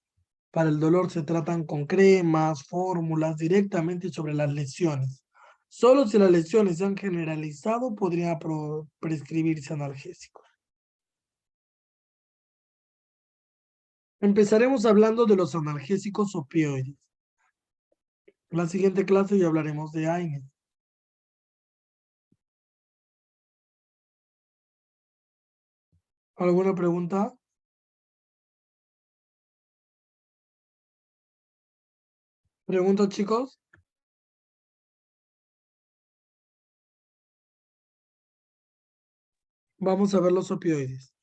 Para el dolor se tratan con cremas, fórmulas, directamente sobre las lesiones. Solo si las lesiones se han generalizado podría prescribirse analgésicos. Empezaremos hablando de los analgésicos opioides. En la siguiente clase ya hablaremos de AINES. ¿Alguna pregunta? ¿Preguntas, chicos? Vamos a ver los opioides.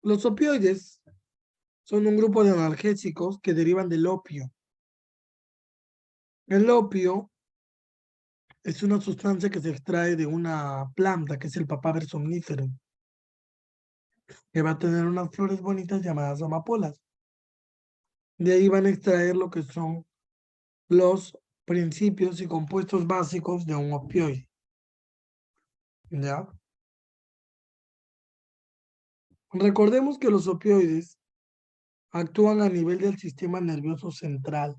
Los opioides son un grupo de analgésicos que derivan del opio. El opio es una sustancia que se extrae de una planta, que es el papaver somnífero, que va a tener unas flores bonitas llamadas amapolas. De ahí van a extraer lo que son los principios y compuestos básicos de un opioide. ¿Ya? Recordemos que los opioides actúan a nivel del sistema nervioso central,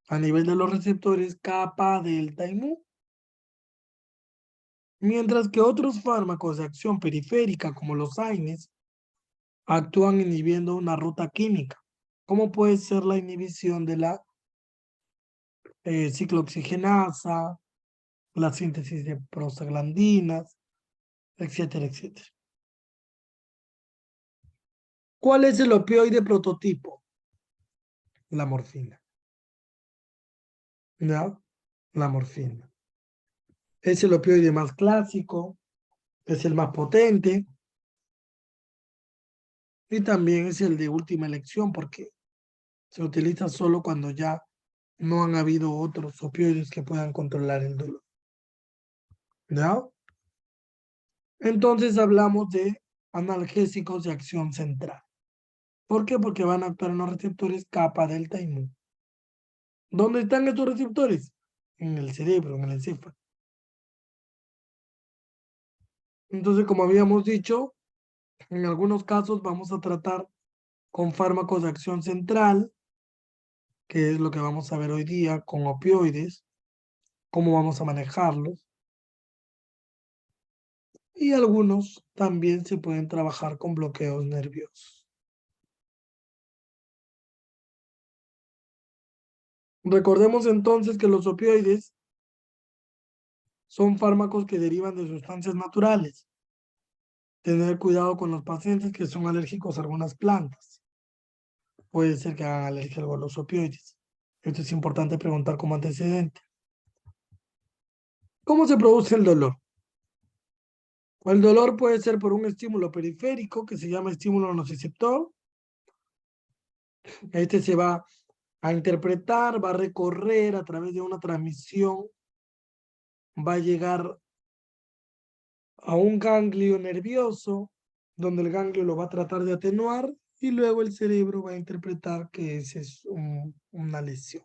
a nivel de los receptores kappa, delta y mu, mientras que otros fármacos de acción periférica, como los AINES, actúan inhibiendo una ruta química, como puede ser la inhibición de la ciclooxigenasa, la síntesis de prostaglandinas, etcétera, etcétera. ¿Cuál es el opioide prototipo? La morfina. ¿Ya? La morfina. Es el opioide más clásico, es el más potente y también es el de última elección porque se utiliza solo cuando ya no han habido otros opioides que puedan controlar el dolor. ¿Ya? Entonces hablamos de analgésicos de acción central. ¿Por qué? Porque van a actuar en los receptores kappa, delta y mu. ¿Dónde están estos receptores? En el cerebro, en el encéfalo. Entonces, como habíamos dicho, en algunos casos vamos a tratar con fármacos de acción central, que es lo que vamos a ver hoy día, con opioides, cómo vamos a manejarlos. Y algunos también se pueden trabajar con bloqueos nerviosos. Recordemos entonces que los opioides son fármacos que derivan de sustancias naturales. Tener cuidado con los pacientes que son alérgicos a algunas plantas. Puede ser que hagan alergia a los opioides. Esto es importante preguntar como antecedente. ¿Cómo se produce el dolor? El dolor puede ser por un estímulo periférico que se llama estímulo nociceptor. Este se va a interpretar, va a recorrer a través de una transmisión, va a llegar a un ganglio nervioso, donde el ganglio lo va a tratar de atenuar y luego el cerebro va a interpretar que esa es una lesión.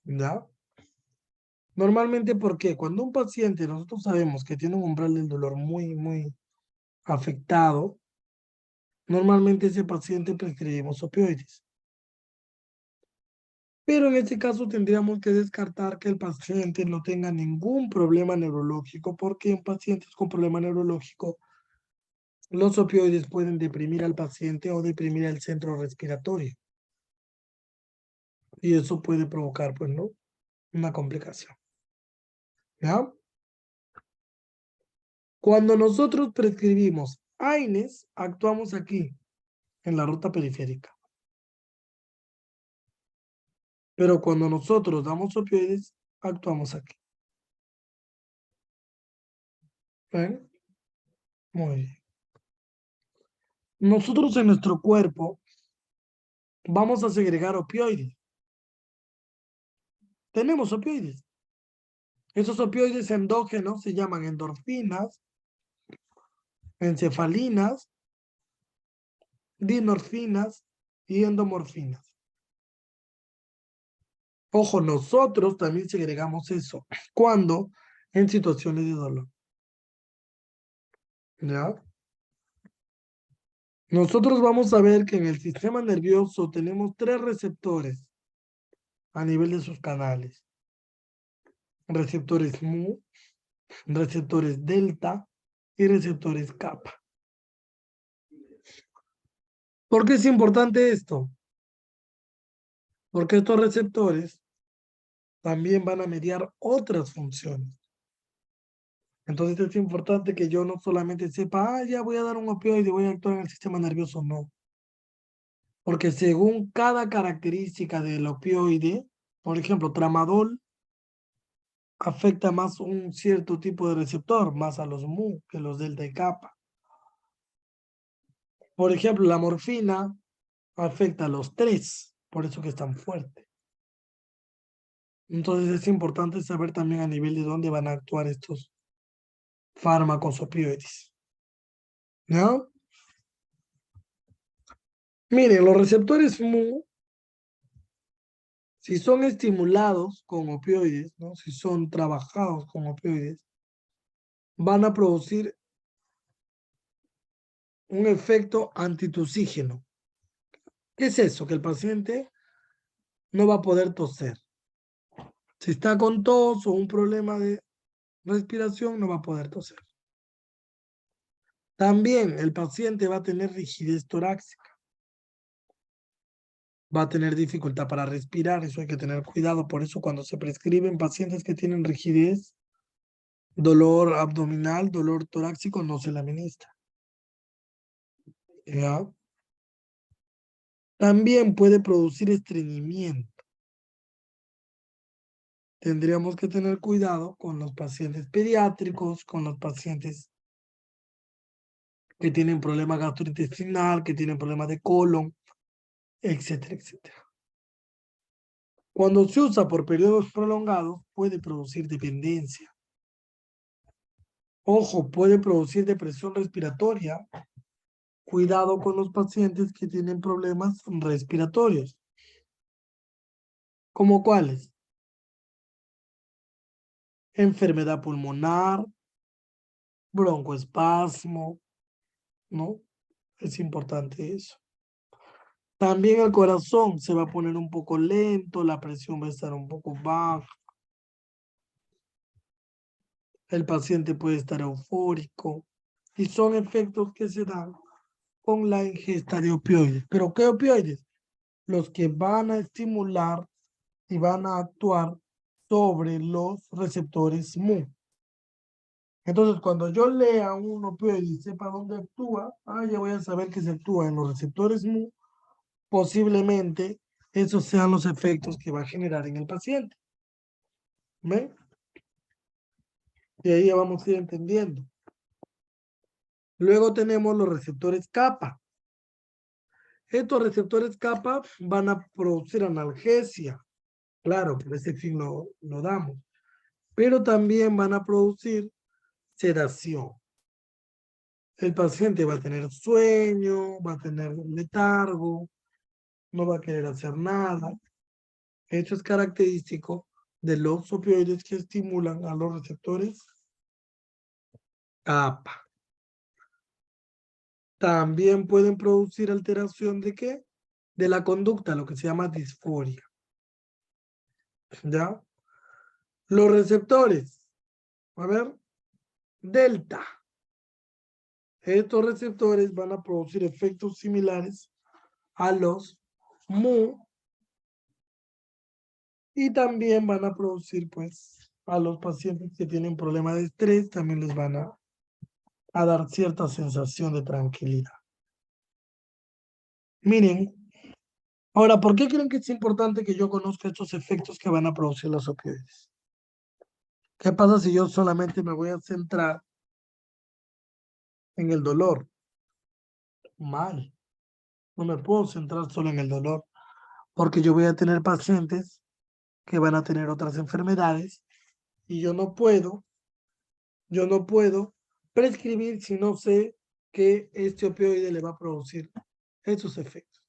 ¿Ya? Normalmente, ¿por qué? Cuando un paciente, nosotros sabemos que tiene un umbral del dolor muy afectado, normalmente ese paciente prescribimos opioides. Pero en este caso tendríamos que descartar que el paciente no tenga ningún problema neurológico, porque en pacientes con problema neurológico, los opioides pueden deprimir al paciente o deprimir el centro respiratorio. Y eso puede provocar, pues, ¿no? Una complicación. ¿Ya? Cuando nosotros prescribimos AINES, actuamos aquí, en la ruta periférica. Pero cuando nosotros damos opioides, actuamos aquí. ¿Ven? Muy bien. Nosotros en nuestro cuerpo vamos a segregar opioides. Tenemos opioides. Esos opioides endógenos se llaman endorfinas, encefalinas, dinorfinas y endomorfinas. Ojo, nosotros también segregamos eso. ¿Cuándo? En situaciones de dolor. ¿Ya? Nosotros vamos a ver que en el sistema nervioso tenemos 3 receptores a nivel de sus canales. Receptores mu, receptores delta y receptores kappa. ¿Por qué es importante esto? Porque estos receptores también van a mediar otras funciones. Entonces es importante que yo no solamente sepa, ya voy a dar un opioide y voy a actuar en el sistema nervioso, no. Porque según cada característica del opioide, por ejemplo, tramadol afecta más un cierto tipo de receptor, más a los mu que los delta y kappa. Por ejemplo, la morfina afecta a los 3, por eso que es tan fuerte. Entonces es importante saber también a nivel de dónde van a actuar estos fármacos opioides. ¿No? Miren, los receptores mu, si son estimulados con opioides, ¿no? Si son trabajados con opioides, van a producir un efecto antitusígeno. ¿Qué es eso? Que el paciente no va a poder toser. Si está con tos o un problema de respiración, no va a poder toser. También el paciente va a tener rigidez torácica. Va a tener dificultad para respirar, eso hay que tener cuidado. Por eso cuando se prescriben pacientes que tienen rigidez, dolor abdominal, dolor torácico, no se le administra. ¿Ya? También puede producir estreñimiento. Tendríamos que tener cuidado con los pacientes pediátricos, con los pacientes que tienen problemas gastrointestinal, que tienen problemas de colon, etcétera, etcétera. Cuando se usa por periodos prolongados, puede producir dependencia. Ojo, puede producir depresión respiratoria. Cuidado con los pacientes que tienen problemas respiratorios. ¿Cómo cuáles? Enfermedad pulmonar, broncoespasmo, ¿no? Es importante eso. También el corazón se va a poner un poco lento, la presión va a estar un poco baja. El paciente puede estar eufórico. Y son efectos que se dan con la ingesta de opioides. ¿Pero qué opioides? Los que van a estimular y van a actuar sobre los receptores mu. Entonces, cuando yo lea un opioide y sepa dónde actúa, ya voy a saber que se actúa en los receptores mu. Posiblemente esos sean los efectos que va a generar en el paciente. ¿Ven? Y ahí ya vamos a ir entendiendo. Luego tenemos los receptores kappa. Estos receptores kappa van a producir analgesia. Claro, por ese fin lo damos. Pero también van a producir sedación. El paciente va a tener sueño, va a tener letargo, no va a querer hacer nada. Esto es característico de los opioides que estimulan a los receptores kappa. También pueden producir alteración de ¿qué? De la conducta, lo que se llama disforia. ¿Ya? Los receptores, a ver, delta. Estos receptores van a producir efectos similares a los mu y también van a producir, pues, a los pacientes que tienen problemas de estrés, también les van a dar cierta sensación de tranquilidad. Miren, ahora, ¿por qué creen que es importante que yo conozca estos efectos que van a producir los opioides? ¿Qué pasa si yo solamente me voy a centrar en el dolor? Mal. No me puedo centrar solo en el dolor, porque yo voy a tener pacientes que van a tener otras enfermedades Y yo no puedo prescribir si no sé que este opioide le va a producir esos efectos.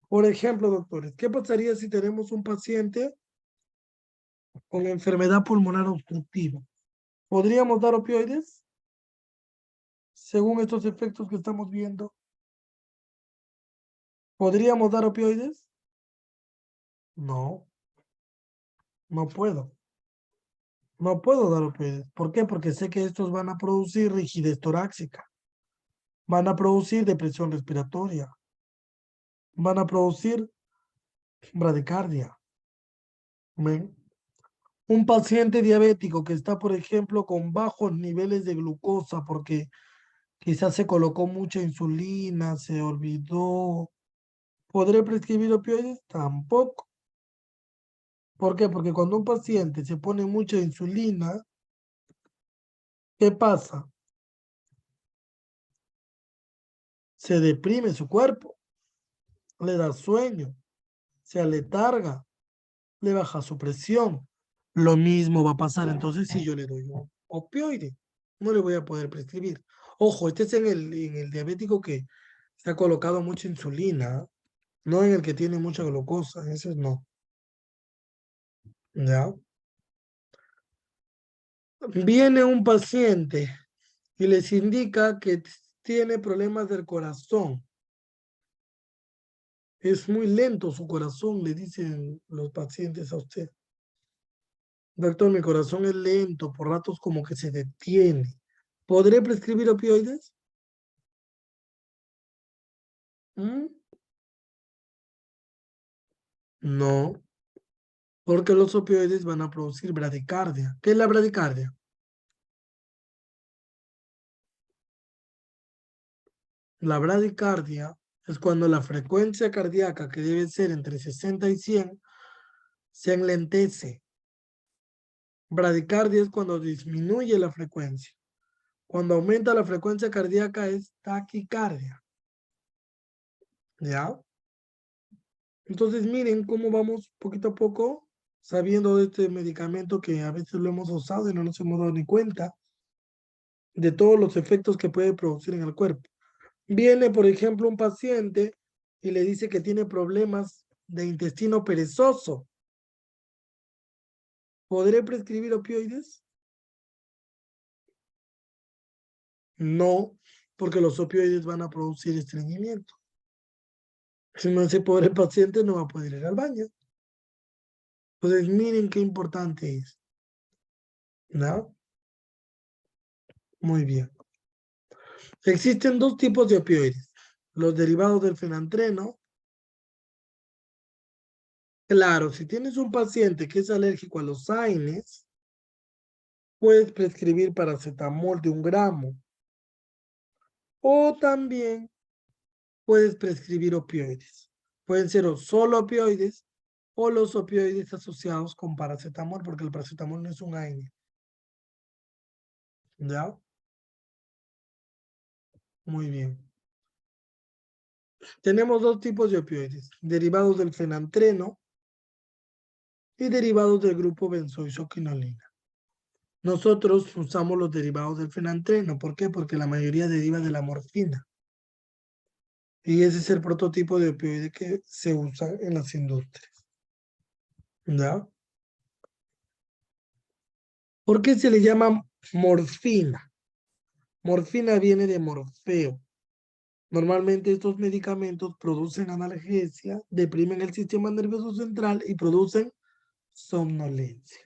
Por ejemplo, doctores, ¿qué pasaría si tenemos un paciente con enfermedad pulmonar obstructiva? ¿Podríamos dar opioides? Según estos efectos que estamos viendo, ¿podríamos dar opioides? No, no puedo. No puedo dar opioides. ¿Por qué? Porque sé que estos van a producir rigidez torácica, van a producir depresión respiratoria, van a producir bradicardia. ¿Ven? Un paciente diabético que está, por ejemplo, con bajos niveles de glucosa porque quizás se colocó mucha insulina, se olvidó. ¿Podré prescribir opioides? Tampoco. ¿Por qué? Porque cuando un paciente se pone mucha insulina, ¿qué pasa? Se deprime su cuerpo, le da sueño, se aletarga, le baja su presión. Lo mismo va a pasar entonces si yo le doy un opioide. No le voy a poder prescribir. Ojo, este es en el diabético que se ha colocado mucha insulina, no en el que tiene mucha glucosa, ese no. ¿Ya? Viene un paciente y les indica que tiene problemas del corazón. Es muy lento su corazón, le dicen los pacientes a usted. Doctor, mi corazón es lento, por ratos como que se detiene. ¿Podré prescribir opioides? ¿Mm? No, porque los opioides van a producir bradicardia. ¿Qué es la bradicardia? La bradicardia es cuando la frecuencia cardíaca, que debe ser entre 60 y 100, se enlentece. Bradicardia es cuando disminuye la frecuencia. Cuando aumenta la frecuencia cardíaca es taquicardia. ¿Ya? Entonces miren cómo vamos poquito a poco sabiendo de este medicamento que a veces lo hemos usado y no nos hemos dado ni cuenta de todos los efectos que puede producir en el cuerpo. Viene, por ejemplo, un paciente y le dice que tiene problemas de intestino perezoso. ¿Podré prescribir opioides? No, porque los opioides van a producir estreñimiento. Si no, ese pobre paciente no va a poder ir al baño. Entonces, miren qué importante es. ¿No? Muy bien. Existen dos tipos de opioides. Los derivados del fenantreno. Claro, si tienes un paciente que es alérgico a los AINES, puedes prescribir paracetamol de 1 gramo. O también puedes prescribir opioides. Pueden ser o solo opioides o los opioides asociados con paracetamol, porque el paracetamol no es un AINE. ¿Ya? Muy bien. Tenemos dos tipos de opioides, derivados del fenantreno y derivados del grupo benzoisoquinolina. Nosotros usamos los derivados del fenantreno. ¿Por qué? Porque la mayoría deriva de la morfina. Y ese es el prototipo de opioide que se usa en las industrias. ¿Ya? ¿Por qué se le llama morfina? Morfina viene de morfeo. Normalmente estos medicamentos producen analgesia, deprimen el sistema nervioso central y producen somnolencia.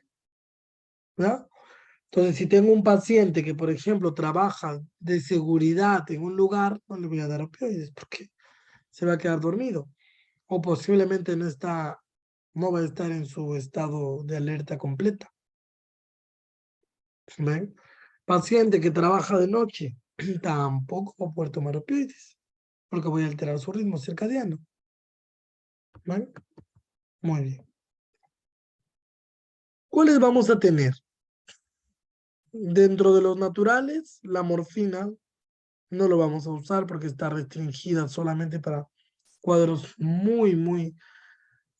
¿Ya? Entonces, si tengo un paciente que, por ejemplo, trabaja de seguridad en un lugar, no le voy a dar opioides porque se va a quedar dormido. O posiblemente no va a estar en su estado de alerta completa. ¿Ven? Paciente que trabaja de noche, tampoco va a poder tomar opioides, porque voy a alterar su ritmo circadiano. ¿Ven? Muy bien. ¿Cuáles vamos a tener? Dentro de los naturales, la morfina no lo vamos a usar porque está restringida solamente para cuadros muy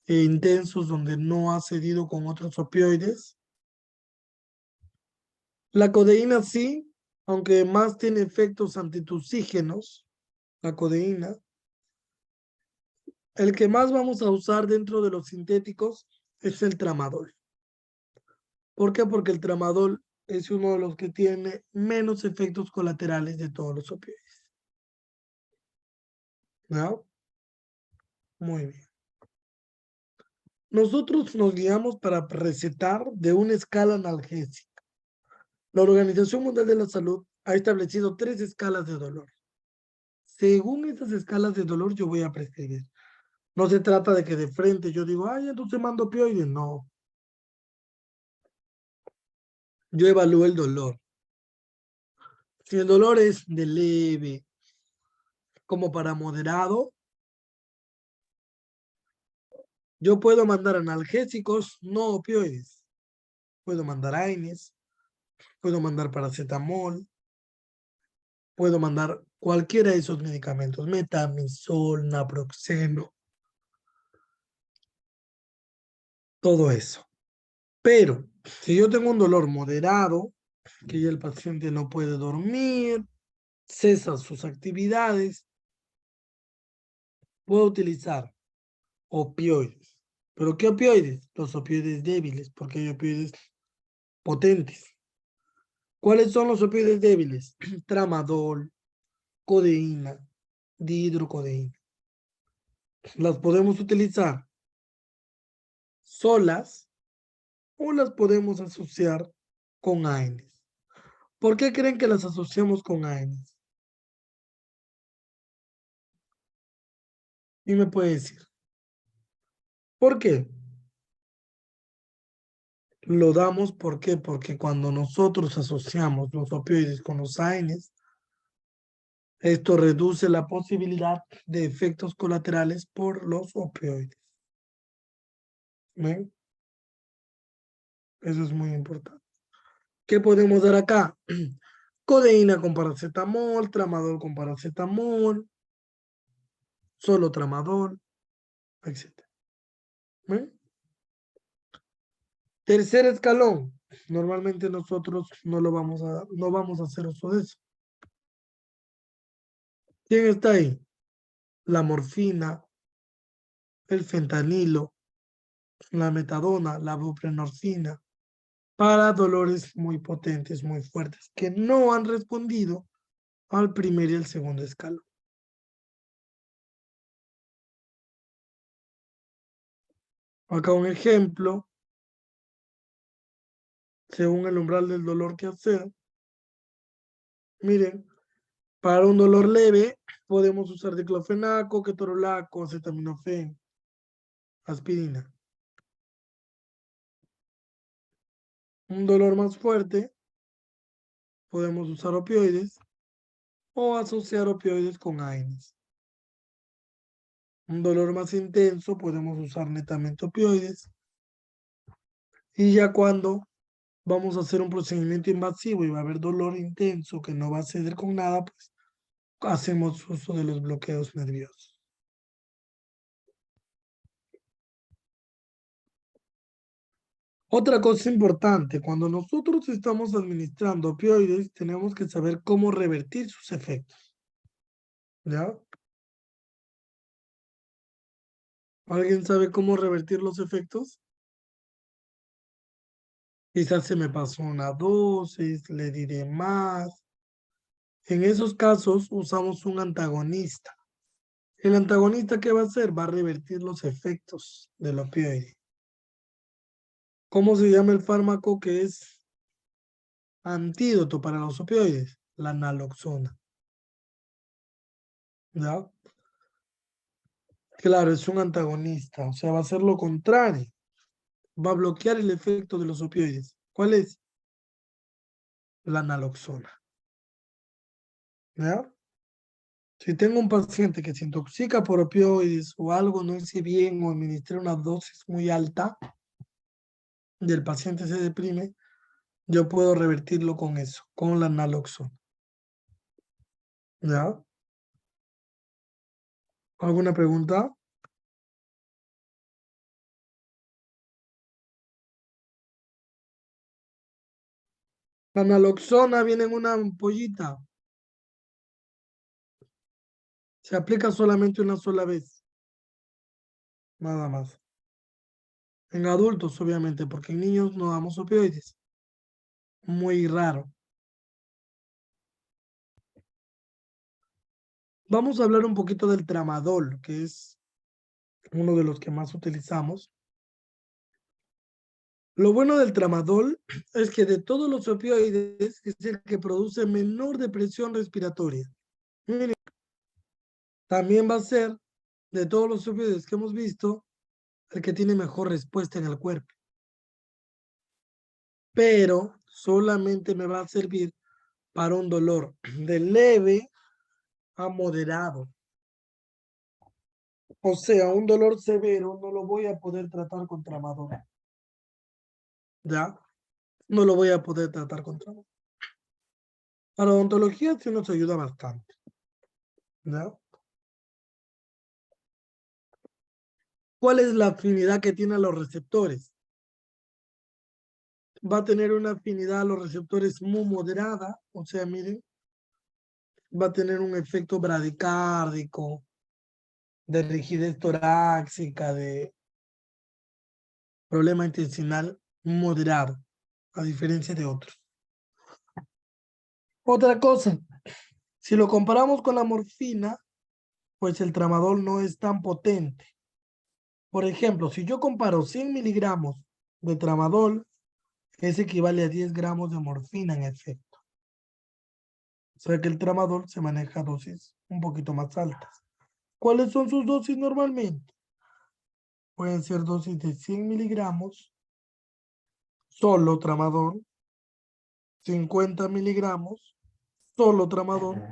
intensos donde no ha cedido con otros opioides. La codeína sí, aunque más tiene efectos antitusígenos, la codeína. El que más vamos a usar dentro de los sintéticos es el tramadol. ¿Por qué? Porque el tramadol es uno de los que tiene menos efectos colaterales de todos los opioides. ¿No? Muy bien. Nosotros nos guiamos para recetar de una escala analgésica. La Organización Mundial de la Salud ha establecido 3 escalas de dolor. Según esas escalas de dolor, yo voy a prescribir. No se trata de que de frente yo digo, ay, entonces mando opioides. No. Yo evalúo el dolor. Si el dolor es de leve, como para moderado, yo puedo mandar analgésicos no opioides. Puedo mandar AINES, puedo mandar paracetamol, puedo mandar cualquiera de esos medicamentos, metamizol, naproxeno, todo eso. Pero si yo tengo un dolor moderado, que ya el paciente no puede dormir, cesa sus actividades, puedo utilizar opioides. ¿Pero qué opioides? Los opioides débiles, porque hay opioides potentes. ¿Cuáles son los opioides débiles? Tramadol, codeína, dihidrocodeína. Las podemos utilizar solas o las podemos asociar con AINES. ¿Por qué creen que las asociamos con AINES? Y me puede decir, ¿por qué? Lo damos, ¿por qué? Porque cuando nosotros asociamos los opioides con los AINES, esto reduce la posibilidad de efectos colaterales por los opioides. ¿Ven? Eso es muy importante. ¿Qué podemos dar acá? Codeína con paracetamol, tramadol con paracetamol, solo tramadol, etc. ¿Ven? Tercer escalón. Normalmente nosotros no vamos a hacer uso de eso. ¿Quién está ahí? La morfina, el fentanilo, la metadona, la buprenorfina, para dolores muy potentes, muy fuertes, que no han respondido al primer y el segundo escalón. Acá un ejemplo, según el umbral del dolor que hacer. Miren, para un dolor leve podemos usar diclofenaco, ketorolaco, acetaminofén, aspirina. Un dolor más fuerte podemos usar opioides o asociar opioides con AINES. Un dolor más intenso podemos usar netamente opioides. Y ya cuando vamos a hacer un procedimiento invasivo y va a haber dolor intenso que no va a ceder con nada, pues hacemos uso de los bloqueos nerviosos. Otra cosa importante, cuando nosotros estamos administrando opioides, tenemos que saber cómo revertir sus efectos. ¿Ya? ¿Alguien sabe cómo revertir los efectos? Quizás se me pasó una dosis, le diré más. En esos casos usamos un antagonista. ¿El antagonista qué va a hacer? Va a revertir los efectos del opioide. ¿Cómo se llama el fármaco que es antídoto para los opioides? La naloxona. ¿Ya? Claro, es un antagonista, o sea, va a hacer lo contrario. Va a bloquear el efecto de los opioides. ¿Cuál es? La naloxona. ¿Ya? Si tengo un paciente que se intoxica por opioides o algo no hice bien o administré una dosis muy alta y el paciente se deprime, yo puedo revertirlo con eso, con la naloxona. ¿Ya? ¿Alguna pregunta? La naloxona viene en una ampollita. Se aplica solamente una sola vez. Nada más. En adultos, obviamente, porque en niños no damos opioides. Muy raro. Vamos a hablar un poquito del tramadol, que es uno de los que más utilizamos. Lo bueno del tramadol es que de todos los opioides es el que produce menor depresión respiratoria. Miren, también va a ser de todos los opioides que hemos visto el que tiene mejor respuesta en el cuerpo. Pero solamente me va a servir para un dolor de leve a moderado. O sea, un dolor severo no lo voy a poder tratar con tramadol. ¿Ya? No lo voy a poder tratar con tramadol. Para odontología sí nos ayuda bastante. ¿Ya? ¿Cuál es la afinidad que tiene a los receptores? Va a tener una afinidad a los receptores muy moderada. O sea, miren, va a tener un efecto bradicárdico, de rigidez torácica, de problema intestinal moderado, a diferencia de otros. Otra cosa, si lo comparamos con la morfina, pues el tramadol no es tan potente. Por ejemplo, si yo comparo 100 miligramos de tramadol, es equivale a 10 gramos de morfina en efecto. O sea que el tramadol se maneja a dosis un poquito más altas. ¿Cuáles son sus dosis normalmente? Pueden ser dosis de 100 miligramos, solo tramadol, 50 miligramos, solo tramadol,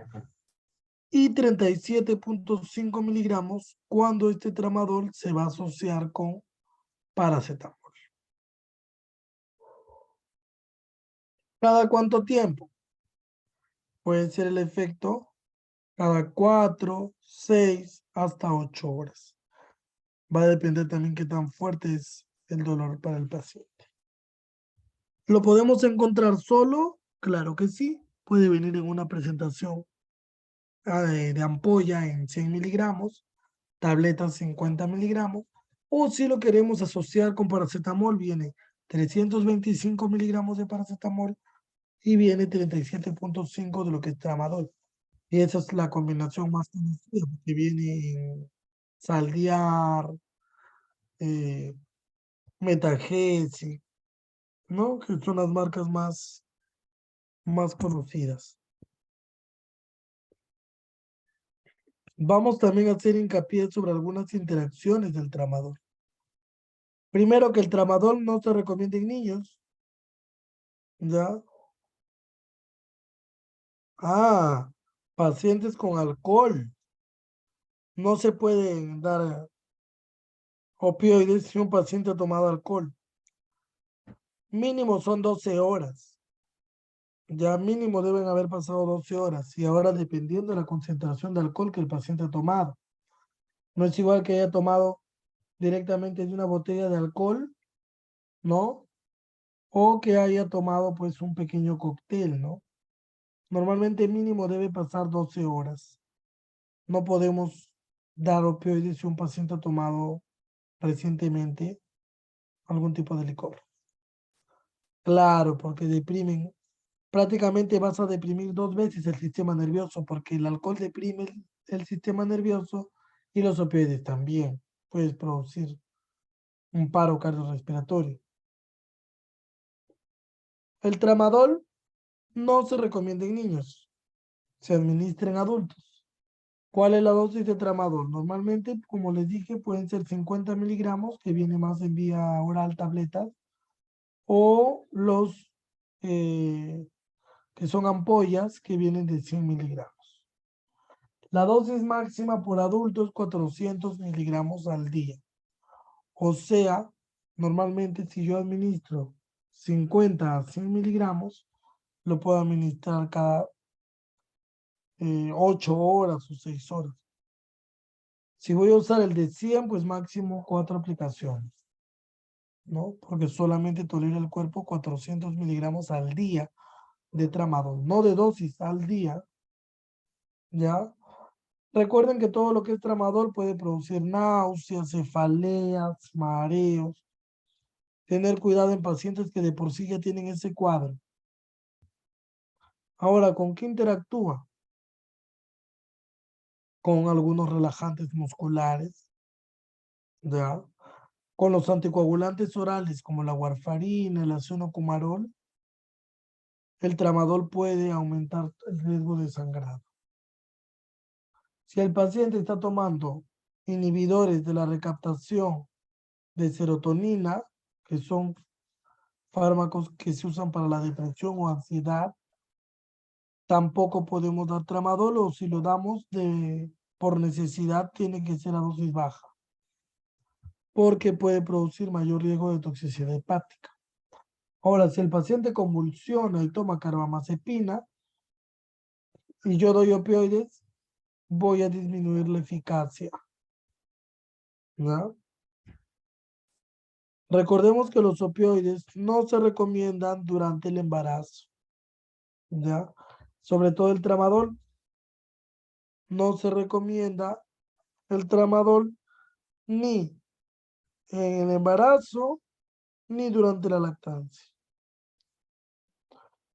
y 37.5 miligramos cuando este tramadol se va a asociar con paracetamol. ¿Cada cuánto tiempo? Puede ser el efecto cada 4, 6, hasta 8 horas. Va a depender también qué tan fuerte es el dolor para el paciente. ¿Lo podemos encontrar solo? Claro que sí. Puede venir en una presentación de ampolla en 100 miligramos, tabletas 50 miligramos, o si lo queremos asociar con paracetamol, viene 325 miligramos de paracetamol y viene 37.5 de lo que es tramadol. Y esa es la combinación más conocida, porque viene en Saldiar, eh, Metagesi, ¿no? Que son las marcas más conocidas. Vamos también a hacer hincapié sobre algunas interacciones del tramadol. Primero, que el tramadol no se recomienda en niños. ¿Ya? Ah, pacientes con alcohol. No se pueden dar opioides si un paciente ha tomado alcohol. Mínimo son 12 horas. Ya mínimo deben haber pasado 12 horas. Y ahora dependiendo de la concentración de alcohol que el paciente ha tomado. No es igual que haya tomado directamente de una botella de alcohol, ¿no? O que haya tomado pues un pequeño cóctel, ¿no? Normalmente mínimo debe pasar 12 horas. No podemos dar opioides si un paciente ha tomado recientemente algún tipo de licor. Claro, porque deprimen. Prácticamente vas a deprimir 2 veces el sistema nervioso, porque el alcohol deprime el sistema nervioso y los opioides también. Puedes producir un paro cardiorrespiratorio. El tramadol no se recomienda en niños, se administra en adultos. ¿Cuál es la dosis de tramadol? Normalmente, como les dije, pueden ser 50 miligramos, que viene más en vía oral, tabletas, o los que son ampollas, que vienen de 100 miligramos. La dosis máxima por adultos, 400 miligramos al día. O sea, normalmente si yo administro 50 a 100 miligramos, lo puedo administrar cada 8 horas o 6 horas. Si voy a usar el de 100, pues máximo 4 aplicaciones, ¿no? Porque solamente tolera el cuerpo 400 miligramos al día de tramadol, no de dosis al día, ¿ya? Recuerden que todo lo que es tramadol puede producir náuseas, cefaleas, mareos. Tener cuidado en pacientes que de por sí ya tienen ese cuadro. Ahora, ¿con qué interactúa? Con algunos relajantes musculares, ¿ya? Con los anticoagulantes orales como la warfarina, el azenocumarol, el tramadol puede aumentar el riesgo de sangrado. Si el paciente está tomando inhibidores de la recaptación de serotonina, que son fármacos que se usan para la depresión o ansiedad, tampoco podemos dar tramadol, o si lo damos por necesidad tiene que ser a dosis baja, porque puede producir mayor riesgo de toxicidad hepática. Ahora, si el paciente convulsiona y toma carbamazepina y yo doy opioides, voy a disminuir la eficacia, ¿no? Recordemos que los opioides no se recomiendan durante el embarazo, ¿ya? Sobre todo el tramadol. No se recomienda el tramadol ni en el embarazo ni durante la lactancia.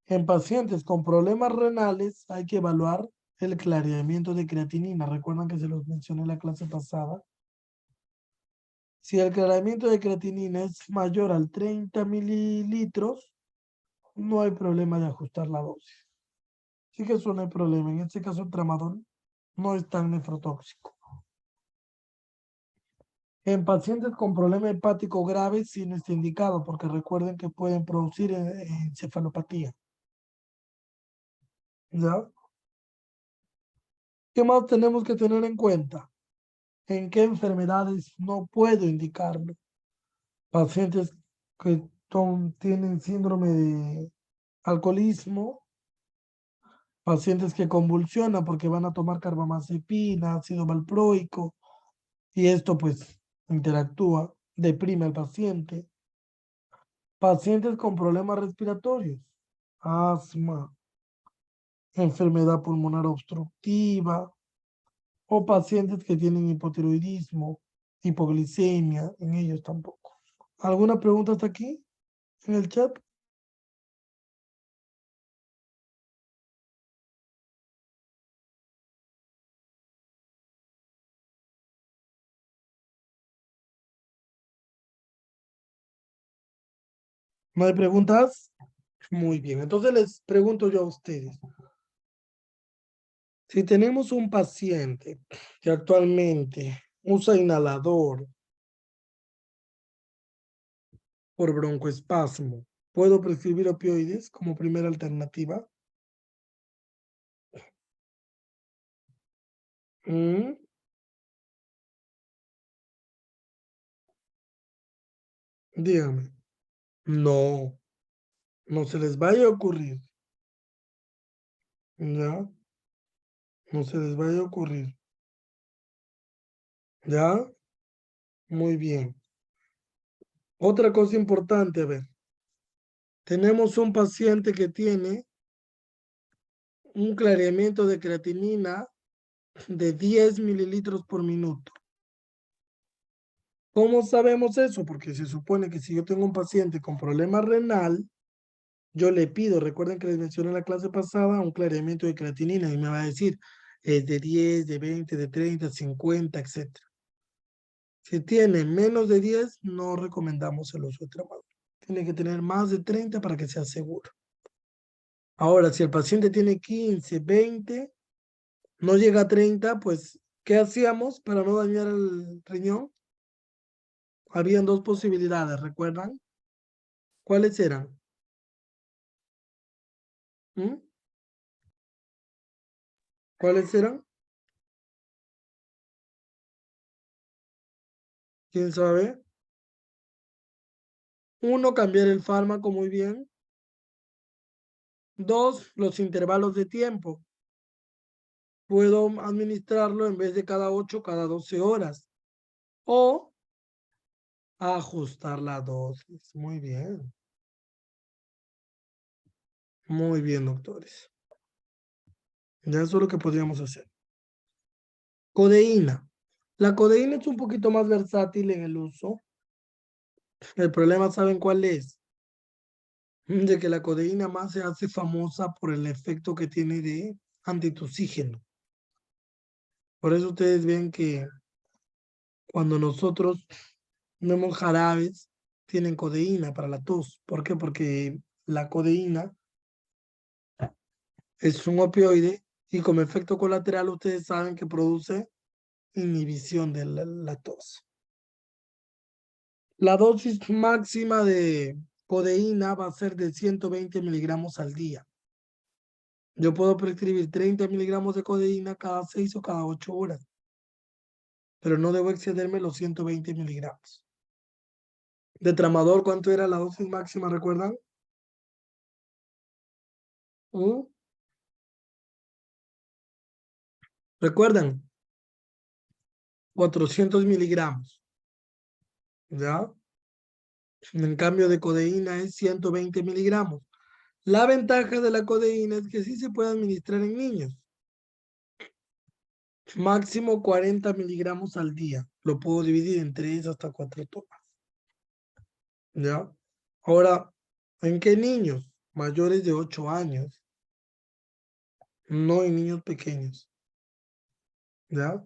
En pacientes con problemas renales hay que evaluar el clareamiento de creatinina. Recuerdan que se los mencioné en la clase pasada. Si el clareamiento de creatinina es mayor al 30 mililitros, no hay problema de ajustar la dosis. Sí que eso no hay problema. En este caso el tramadol no es tan nefrotóxico. En pacientes con problema hepático grave sí no está indicado, porque recuerden que pueden producir encefalopatía. ¿Ya? ¿Qué más tenemos que tener en cuenta? ¿En qué enfermedades no puedo indicarlo? Pacientes que tienen síndrome de alcoholismo, pacientes que convulsionan porque van a tomar carbamazepina, ácido valproico, y esto pues interactúa, deprime al paciente. Pacientes con problemas respiratorios, asma, enfermedad pulmonar obstructiva, o pacientes que tienen hipotiroidismo, hipoglicemia, en ellos tampoco. ¿Alguna pregunta hasta aquí en el chat? ¿No hay preguntas? Muy bien, entonces les pregunto yo a ustedes. Si tenemos un paciente que actualmente usa inhalador por broncoespasmo, ¿puedo prescribir opioides como primera alternativa? ¿Mm? Dígame. No, no se les vaya a ocurrir. ¿Ya? No se les vaya a ocurrir. ¿Ya? Muy bien. Otra cosa importante, a ver. Tenemos un paciente que tiene un clareamiento de creatinina de 10 mililitros por minuto. ¿Cómo sabemos eso? Porque se supone que si yo tengo un paciente con problema renal, yo le pido, recuerden que les mencioné en la clase pasada, un clareamiento de creatinina y me va a decir, es de 10, de 20, de 30, 50, etcétera. Si tiene menos de 10, no recomendamos el uso de tramadol. Tiene que tener más de 30 para que sea seguro. Ahora, si el paciente tiene 15, 20, no llega a 30, pues, ¿qué hacíamos para no dañar el riñón? Habían dos posibilidades, ¿recuerdan? ¿Cuáles eran? ¿Mm? ¿Cuáles eran? ¿Quién sabe? Uno, cambiar el fármaco muy bien. Dos, los intervalos de tiempo. Puedo administrarlo en vez de cada 8, cada 12 horas. O ajustar la dosis. Muy bien. Muy bien, doctores. Ya eso es lo que podríamos hacer. Codeína. La codeína es un poquito más versátil en el uso. El problema, ¿saben cuál es? De que la codeína más se hace famosa por el efecto que tiene de antitussígeno. Por eso ustedes ven que cuando nosotros vemos jarabes, tienen codeína para la tos. ¿Por qué? Porque la codeína es un opioide y como efecto colateral ustedes saben que produce inhibición de la tos. La dosis máxima de codeína va a ser de 120 miligramos al día. Yo puedo prescribir 30 miligramos de codeína cada 6 o cada 8 horas, pero no debo excederme los 120 miligramos. De tramador, ¿cuánto era la dosis máxima? ¿Recuerdan? ¿Mm? ¿Recuerdan? 400 miligramos. ¿Ya? En cambio de codeína es 120 miligramos. La ventaja de la codeína es que sí se puede administrar en niños. Máximo 40 miligramos al día. Lo puedo dividir en 3 hasta 4 tomas. ¿Ya? Ahora, ¿en qué niños? Mayores de 8 años. No en niños pequeños. ¿Ya?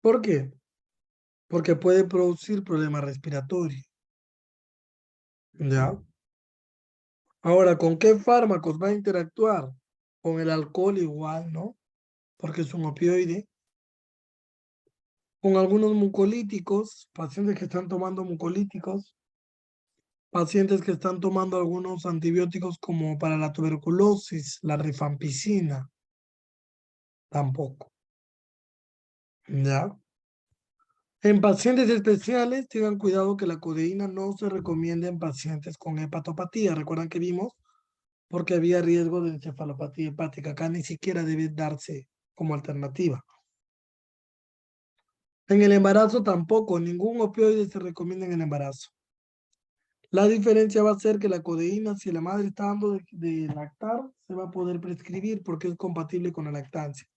¿Por qué? Porque puede producir problemas respiratorios. ¿Ya? Ahora, ¿con qué fármacos va a interactuar? Con el alcohol igual, ¿no? Porque es un opioide. Con algunos mucolíticos, pacientes que están tomando mucolíticos, pacientes que están tomando algunos antibióticos como para la tuberculosis, la rifampicina, tampoco. ¿Ya? En pacientes especiales, tengan cuidado que la codeína no se recomienda en pacientes con hepatopatía. ¿Recuerdan que vimos? Porque había riesgo de encefalopatía hepática. Acá ni siquiera debe darse como alternativa. En el embarazo tampoco, ningún opioide se recomienda en el embarazo. La diferencia va a ser que la codeína, si la madre está dando de lactar, se va a poder prescribir porque es compatible con la lactancia.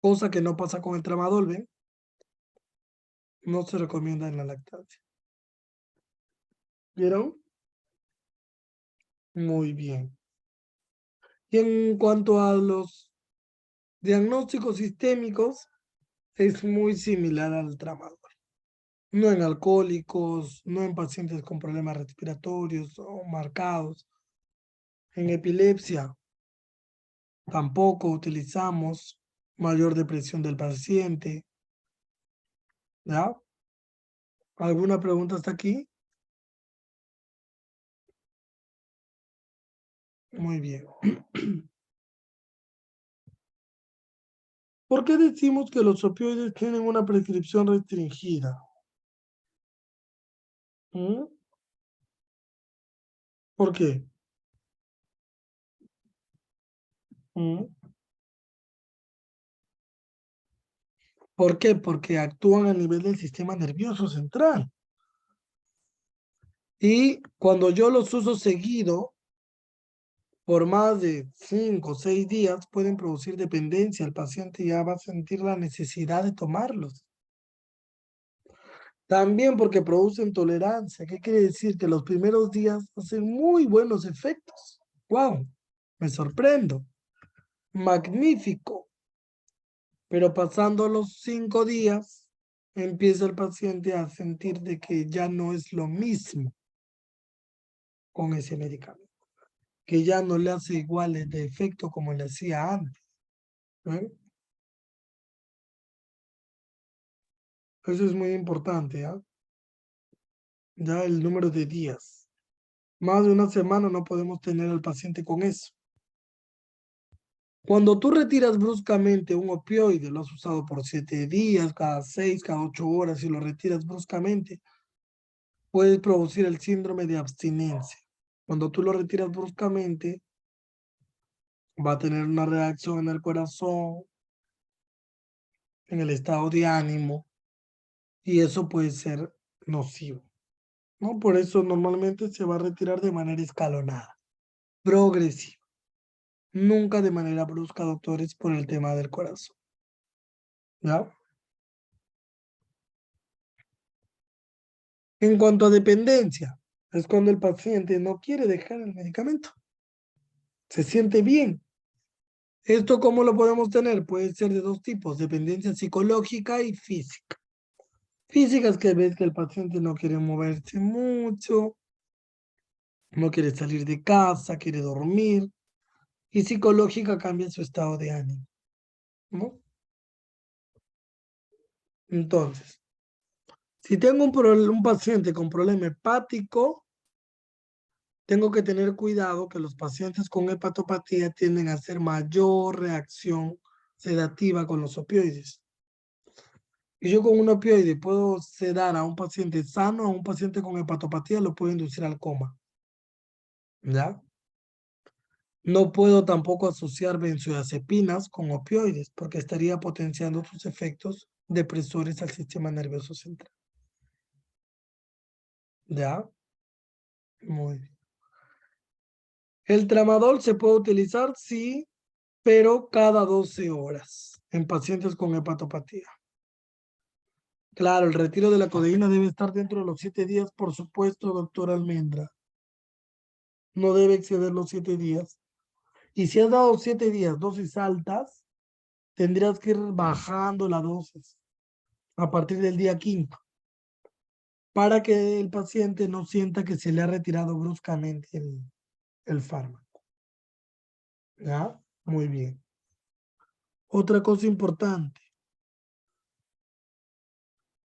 Cosa que no pasa con el tramadol, ¿ven? No se recomienda en la lactancia. ¿Vieron? Muy bien. Y en cuanto a los diagnósticos sistémicos, es muy similar al tramadol. No en alcohólicos, no en pacientes con problemas respiratorios o marcados. En epilepsia tampoco utilizamos mayor depresión del paciente. ¿Ya? ¿Alguna pregunta hasta aquí? Muy bien. ¿Por qué decimos que los opioides tienen una prescripción restringida? ¿Mm? ¿Por qué? ¿Mm? ¿Por qué? Porque actúan a nivel del sistema nervioso central. Y cuando yo los uso seguido, por más de 5 o 6 días, pueden producir dependencia. El paciente ya va a sentir la necesidad de tomarlos. También porque producen tolerancia. ¿Qué quiere decir? Que los primeros días hacen muy buenos efectos. ¡Wow! Me sorprendo. Magnífico. Pero pasando los 5 días, empieza el paciente a sentir de que ya no es lo mismo con ese medicamento, que ya no le hace igual de efecto como le hacía antes. ¿Eh? Eso es muy importante, ¿ah? Ya el número de días. Más de una semana no podemos tener al paciente con eso. Cuando tú retiras bruscamente un opioide, lo has usado por 7 días, cada 6, cada 8 horas, y lo retiras bruscamente, puedes producir el síndrome de abstinencia. Cuando tú lo retiras bruscamente, va a tener una reacción en el corazón, en el estado de ánimo, y eso puede ser nocivo. ¿no? Por eso normalmente se va a retirar de manera escalonada, progresiva. Nunca de manera brusca, doctores, por el tema del corazón. ¿Ya? En cuanto a dependencia, es cuando el paciente no quiere dejar el medicamento. Se siente bien. ¿Esto cómo lo podemos tener? Puede ser de dos tipos, dependencia psicológica y física. Física es que ves que el paciente no quiere moverse mucho, no quiere salir de casa, quiere dormir. Y psicológica cambia su estado de ánimo, ¿no? Entonces, si tengo un paciente con problema hepático, tengo que tener cuidado que los pacientes con hepatopatía tienden a hacer mayor reacción sedativa con los opioides. Y yo con un opioide puedo sedar a un paciente sano, a un paciente con hepatopatía lo puedo inducir al coma. ¿Ya? No puedo tampoco asociar benzodiazepinas con opioides porque estaría potenciando sus efectos depresores al sistema nervioso central. ¿Ya? Muy bien. El tramadol se puede utilizar, sí, pero cada 12 horas en pacientes con hepatopatía. Claro, el retiro de la codeína debe estar dentro de los 7 días, por supuesto, doctora Almendra. No debe exceder los 7 días. Y si has dado 7 días dosis altas, tendrías que ir bajando la dosis a partir del día 5 para que el paciente no sienta que se le ha retirado bruscamente el fármaco. ¿Ya? Muy bien. Otra cosa importante.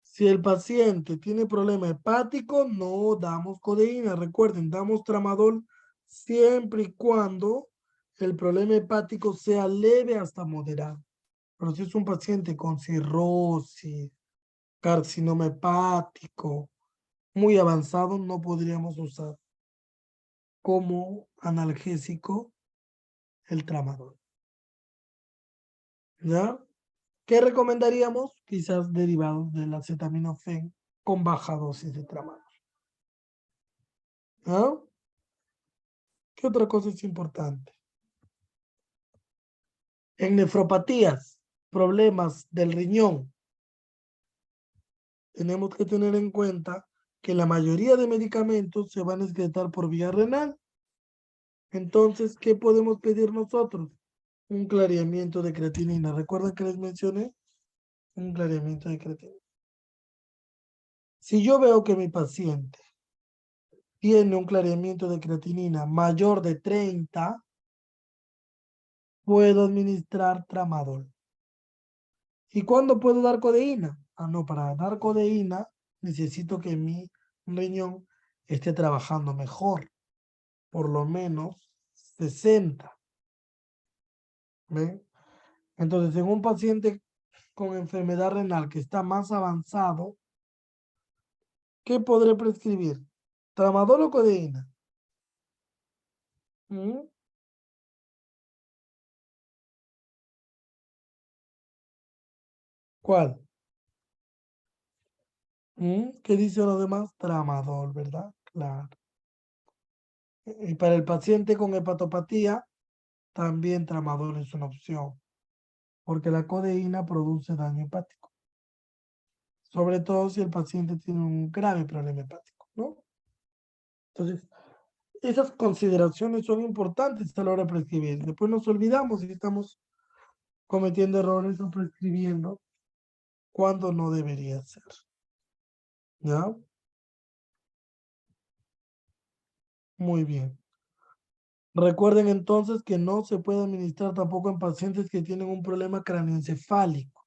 Si el paciente tiene problema hepático, no damos codeína. Recuerden, damos tramadol siempre y cuando el problema hepático sea leve hasta moderado. Pero si es un paciente con cirrosis, carcinoma hepático, muy avanzado, no podríamos usar como analgésico el tramadol. ¿Ya? ¿Qué recomendaríamos? Quizás derivados del acetaminofén con baja dosis de tramadol. ¿Ah? ¿Qué otra cosa es importante? En nefropatías, problemas del riñón, tenemos que tener en cuenta que la mayoría de medicamentos se van a excretar por vía renal. Entonces, ¿qué podemos pedir nosotros? Un clareamiento de creatinina. ¿Recuerdan que les mencioné? Un clareamiento de creatinina. Si yo veo que mi paciente tiene un clareamiento de creatinina mayor de 30, puedo administrar tramadol. ¿Y cuándo puedo dar codeína? Ah, no, para dar codeína necesito que mi riñón esté trabajando mejor, por lo menos 60. ¿Ven? Entonces, en un paciente con enfermedad renal que está más avanzado, ¿qué podré prescribir? ¿Tramadol o codeína? ¿Mm? ¿Cuál? ¿Qué dice lo demás? Tramadol, ¿verdad? Claro. Y para el paciente con hepatopatía, también tramadol es una opción, porque la codeína produce daño hepático, sobre todo si el paciente tiene un grave problema hepático, ¿no? Entonces, esas consideraciones son importantes a la hora de prescribir. Después nos olvidamos y estamos cometiendo errores o prescribiendo cuando no debería ser. ¿Ya? Muy bien. Recuerden entonces que no se puede administrar tampoco en pacientes que tienen un problema craneoencefálico,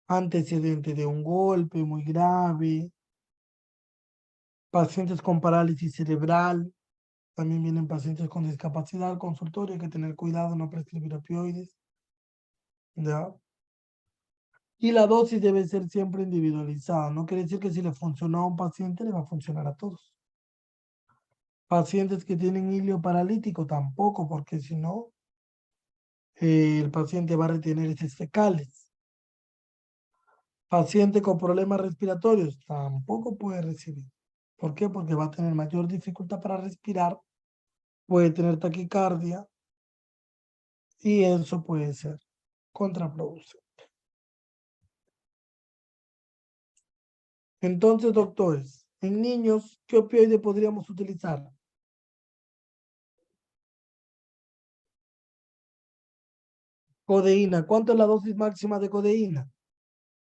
antecedente de un golpe muy grave, pacientes con parálisis cerebral, también vienen pacientes con discapacidad al consultorio, hay que tener cuidado, no prescribir opioides, ¿ya? Y la dosis debe ser siempre individualizada, no quiere decir que si le funcionó a un paciente le va a funcionar a todos. Pacientes que tienen hilio paralítico tampoco, porque si no, el paciente va a retener heces fecales. Paciente con problemas respiratorios tampoco puede recibir. ¿Por qué? Porque va a tener mayor dificultad para respirar, puede tener taquicardia y eso puede ser contraproducente. Entonces, doctores, en niños, ¿qué opioide podríamos utilizar? Codeína. ¿Cuánto es la dosis máxima de codeína?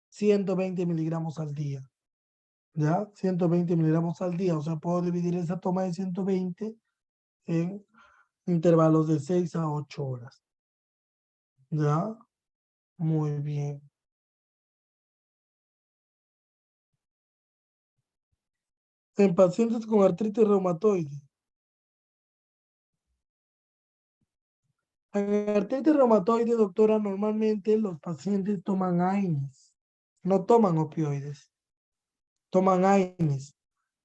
120 miligramos al día. ¿Ya? 120 miligramos al día. O sea, puedo dividir esa toma de 120 en intervalos de 6 a 8 horas. ¿Ya? Muy bien. En pacientes con artritis reumatoide. En artritis reumatoide, doctora, normalmente los pacientes toman AINES. No toman opioides. Toman AINES.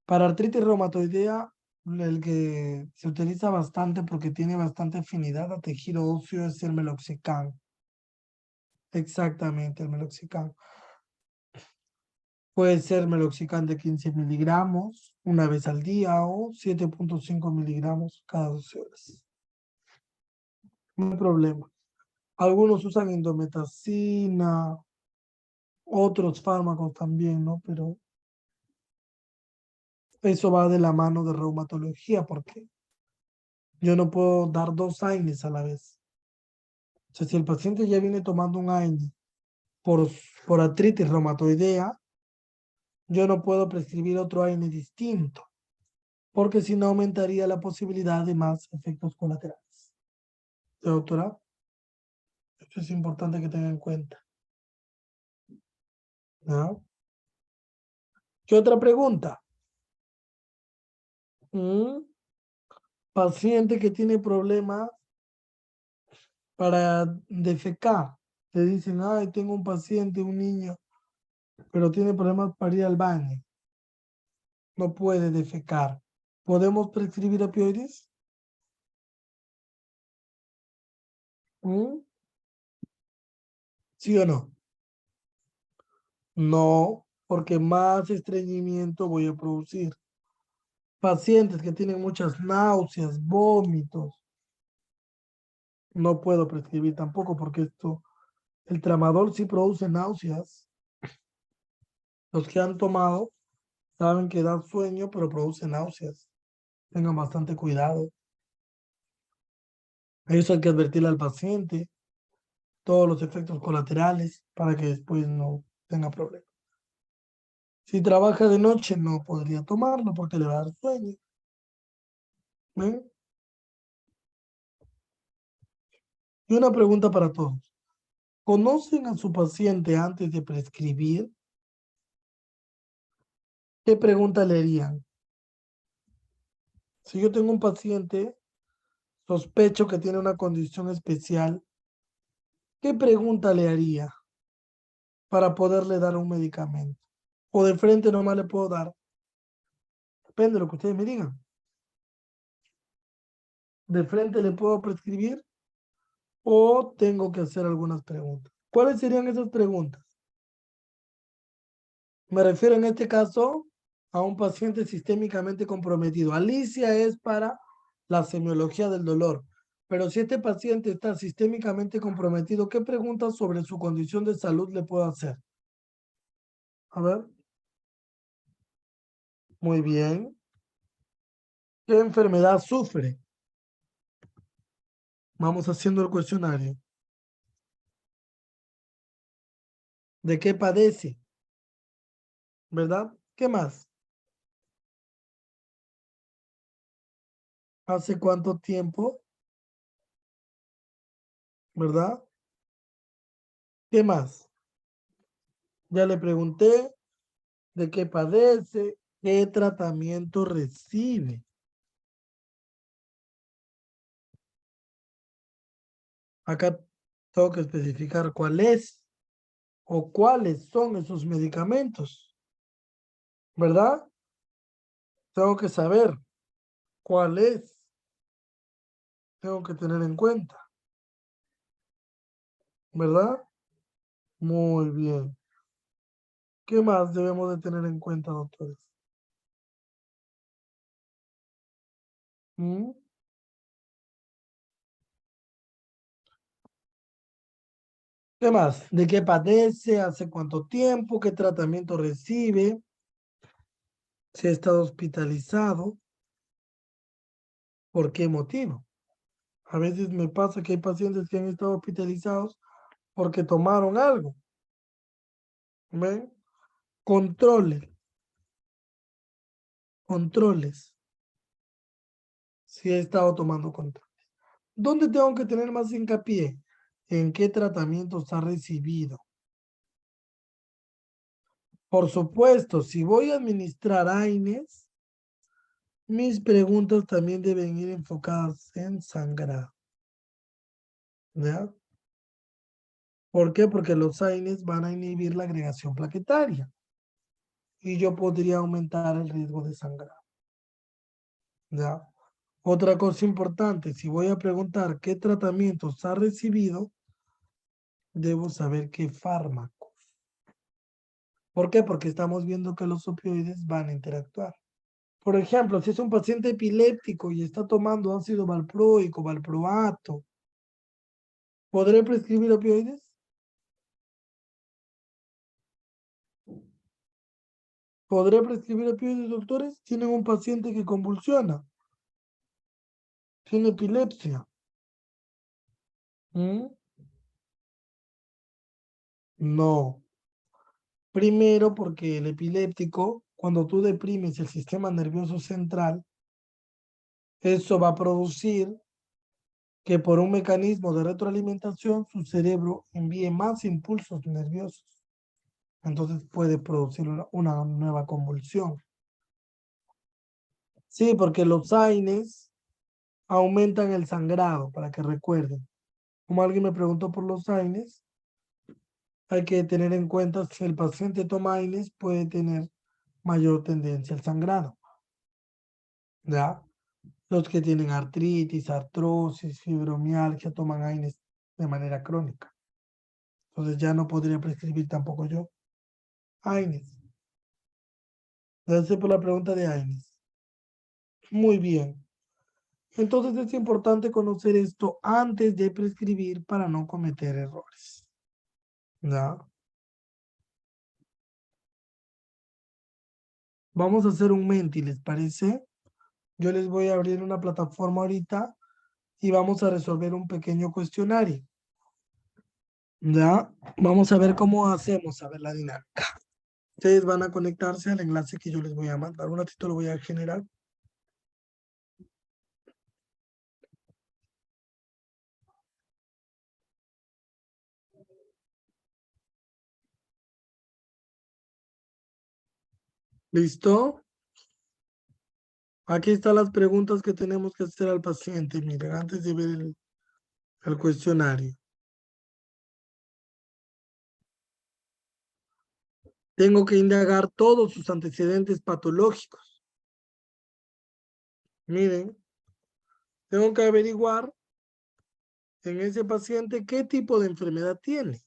Para artritis reumatoidea, el que se utiliza bastante porque tiene bastante afinidad a tejido óseo es el meloxicam. Exactamente, el meloxicam. Puede ser meloxicam de 15 miligramos una vez al día o 7.5 miligramos cada 12 horas. No hay problema. Algunos usan indometacina, otros fármacos también, ¿no? Pero eso va de la mano de reumatología porque yo no puedo dar dos AINES a la vez. O sea, si el paciente ya viene tomando un AINE por, por artritis reumatoidea, yo no puedo prescribir otro AINE distinto, porque si no aumentaría la posibilidad de más efectos colaterales. Doctora, esto es importante que tenga en cuenta. ¿No? ¿Qué otra pregunta? Paciente que tiene problemas para defecar. Te dicen, ay, tengo un paciente, un niño, pero tiene problemas para ir al baño. No puede defecar. ¿Podemos prescribir opioides? ¿Mm? ¿Sí o no? No, porque más estreñimiento voy a producir. Pacientes que tienen muchas náuseas, vómitos, no puedo prescribir tampoco porque el tramadol sí produce náuseas. Los que han tomado saben que da sueño, pero produce náuseas. Tengan bastante cuidado. Eso hay que advertirle al paciente, todos los efectos colaterales, para que después no tenga problemas. Si trabaja de noche, no podría tomarlo porque le va a dar sueño. ¿Ven? Y una pregunta para todos. ¿Conocen a su paciente antes de prescribir? ¿Qué pregunta le harían? Si yo tengo un paciente, sospecho que tiene una condición especial, ¿qué pregunta le haría para poderle dar un medicamento? O de frente nomás le puedo dar. Depende de lo que ustedes me digan. De frente le puedo prescribir o tengo que hacer algunas preguntas. ¿Cuáles serían esas preguntas? Me refiero en este caso a un paciente sistémicamente comprometido. Alicia es para la semiología del dolor. Pero si este paciente está sistémicamente comprometido, ¿qué preguntas sobre su condición de salud le puedo hacer? A ver. Muy bien. ¿Qué enfermedad sufre? Vamos haciendo el cuestionario. ¿De qué padece? ¿Verdad? ¿Qué más? ¿Hace cuánto tiempo? ¿Verdad? ¿Qué más? Ya le pregunté de qué padece, qué tratamiento recibe. Acá tengo que especificar cuál es o cuáles son esos medicamentos, ¿verdad? Tengo que saber cuál es, tengo que tener en cuenta, ¿verdad? Muy bien. ¿Qué más debemos de tener en cuenta, doctores? ¿Mm? ¿Qué más? ¿De qué padece? ¿Hace cuánto tiempo? ¿Qué tratamiento recibe? ¿Si ha estado hospitalizado? ¿Por qué motivo? A veces me pasa que hay pacientes que han estado hospitalizados porque tomaron algo. ¿Ven? Controles. Controles. Si he estado tomando controles. ¿Dónde tengo que tener más hincapié? ¿En qué tratamientos ha recibido? Por supuesto, si voy a administrar AINES, mis preguntas también deben ir enfocadas en sangrado. ¿Ya? ¿Por qué? Porque los AINES van a inhibir la agregación plaquetaria y yo podría aumentar el riesgo de sangrado. ¿Ya? Otra cosa importante, si voy a preguntar qué tratamientos ha recibido, debo saber qué fármacos. ¿Por qué? Porque estamos viendo que los opioides van a interactuar. Por ejemplo, si es un paciente epiléptico y está tomando ácido valproico, valproato, ¿podré prescribir opioides? ¿Podré prescribir opioides, doctores? Tienen un paciente que convulsiona, tiene epilepsia. ¿Mm? No. Primero, porque el epiléptico, cuando tú deprimes el sistema nervioso central, eso va a producir que por un mecanismo de retroalimentación su cerebro envíe más impulsos nerviosos. Entonces puede producir una nueva convulsión. Sí, porque los AINES aumentan el sangrado, para que recuerden. Como alguien me preguntó por los AINES, hay que tener en cuenta si el paciente toma AINES puede tener mayor tendencia al sangrado. ¿Ya? Los que tienen artritis, artrosis, fibromialgia toman AINES de manera crónica. Entonces ya no podría prescribir tampoco yo AINES. Gracias por la pregunta de AINES. Muy bien. Entonces es importante conocer esto antes de prescribir para no cometer errores. ¿Ya? Vamos a hacer un Menti, ¿les parece? Yo les voy a abrir una plataforma ahorita y vamos a resolver un pequeño cuestionario. ¿Ya? Vamos a ver cómo hacemos, a ver la dinámica. Ustedes van a conectarse al enlace que yo les voy a mandar. Un ratito lo voy a generar. ¿Listo? Aquí están las preguntas que tenemos que hacer al paciente. Miren, antes de ver el cuestionario. Tengo que indagar todos sus antecedentes patológicos. Miren, tengo que averiguar en ese paciente qué tipo de enfermedad tiene.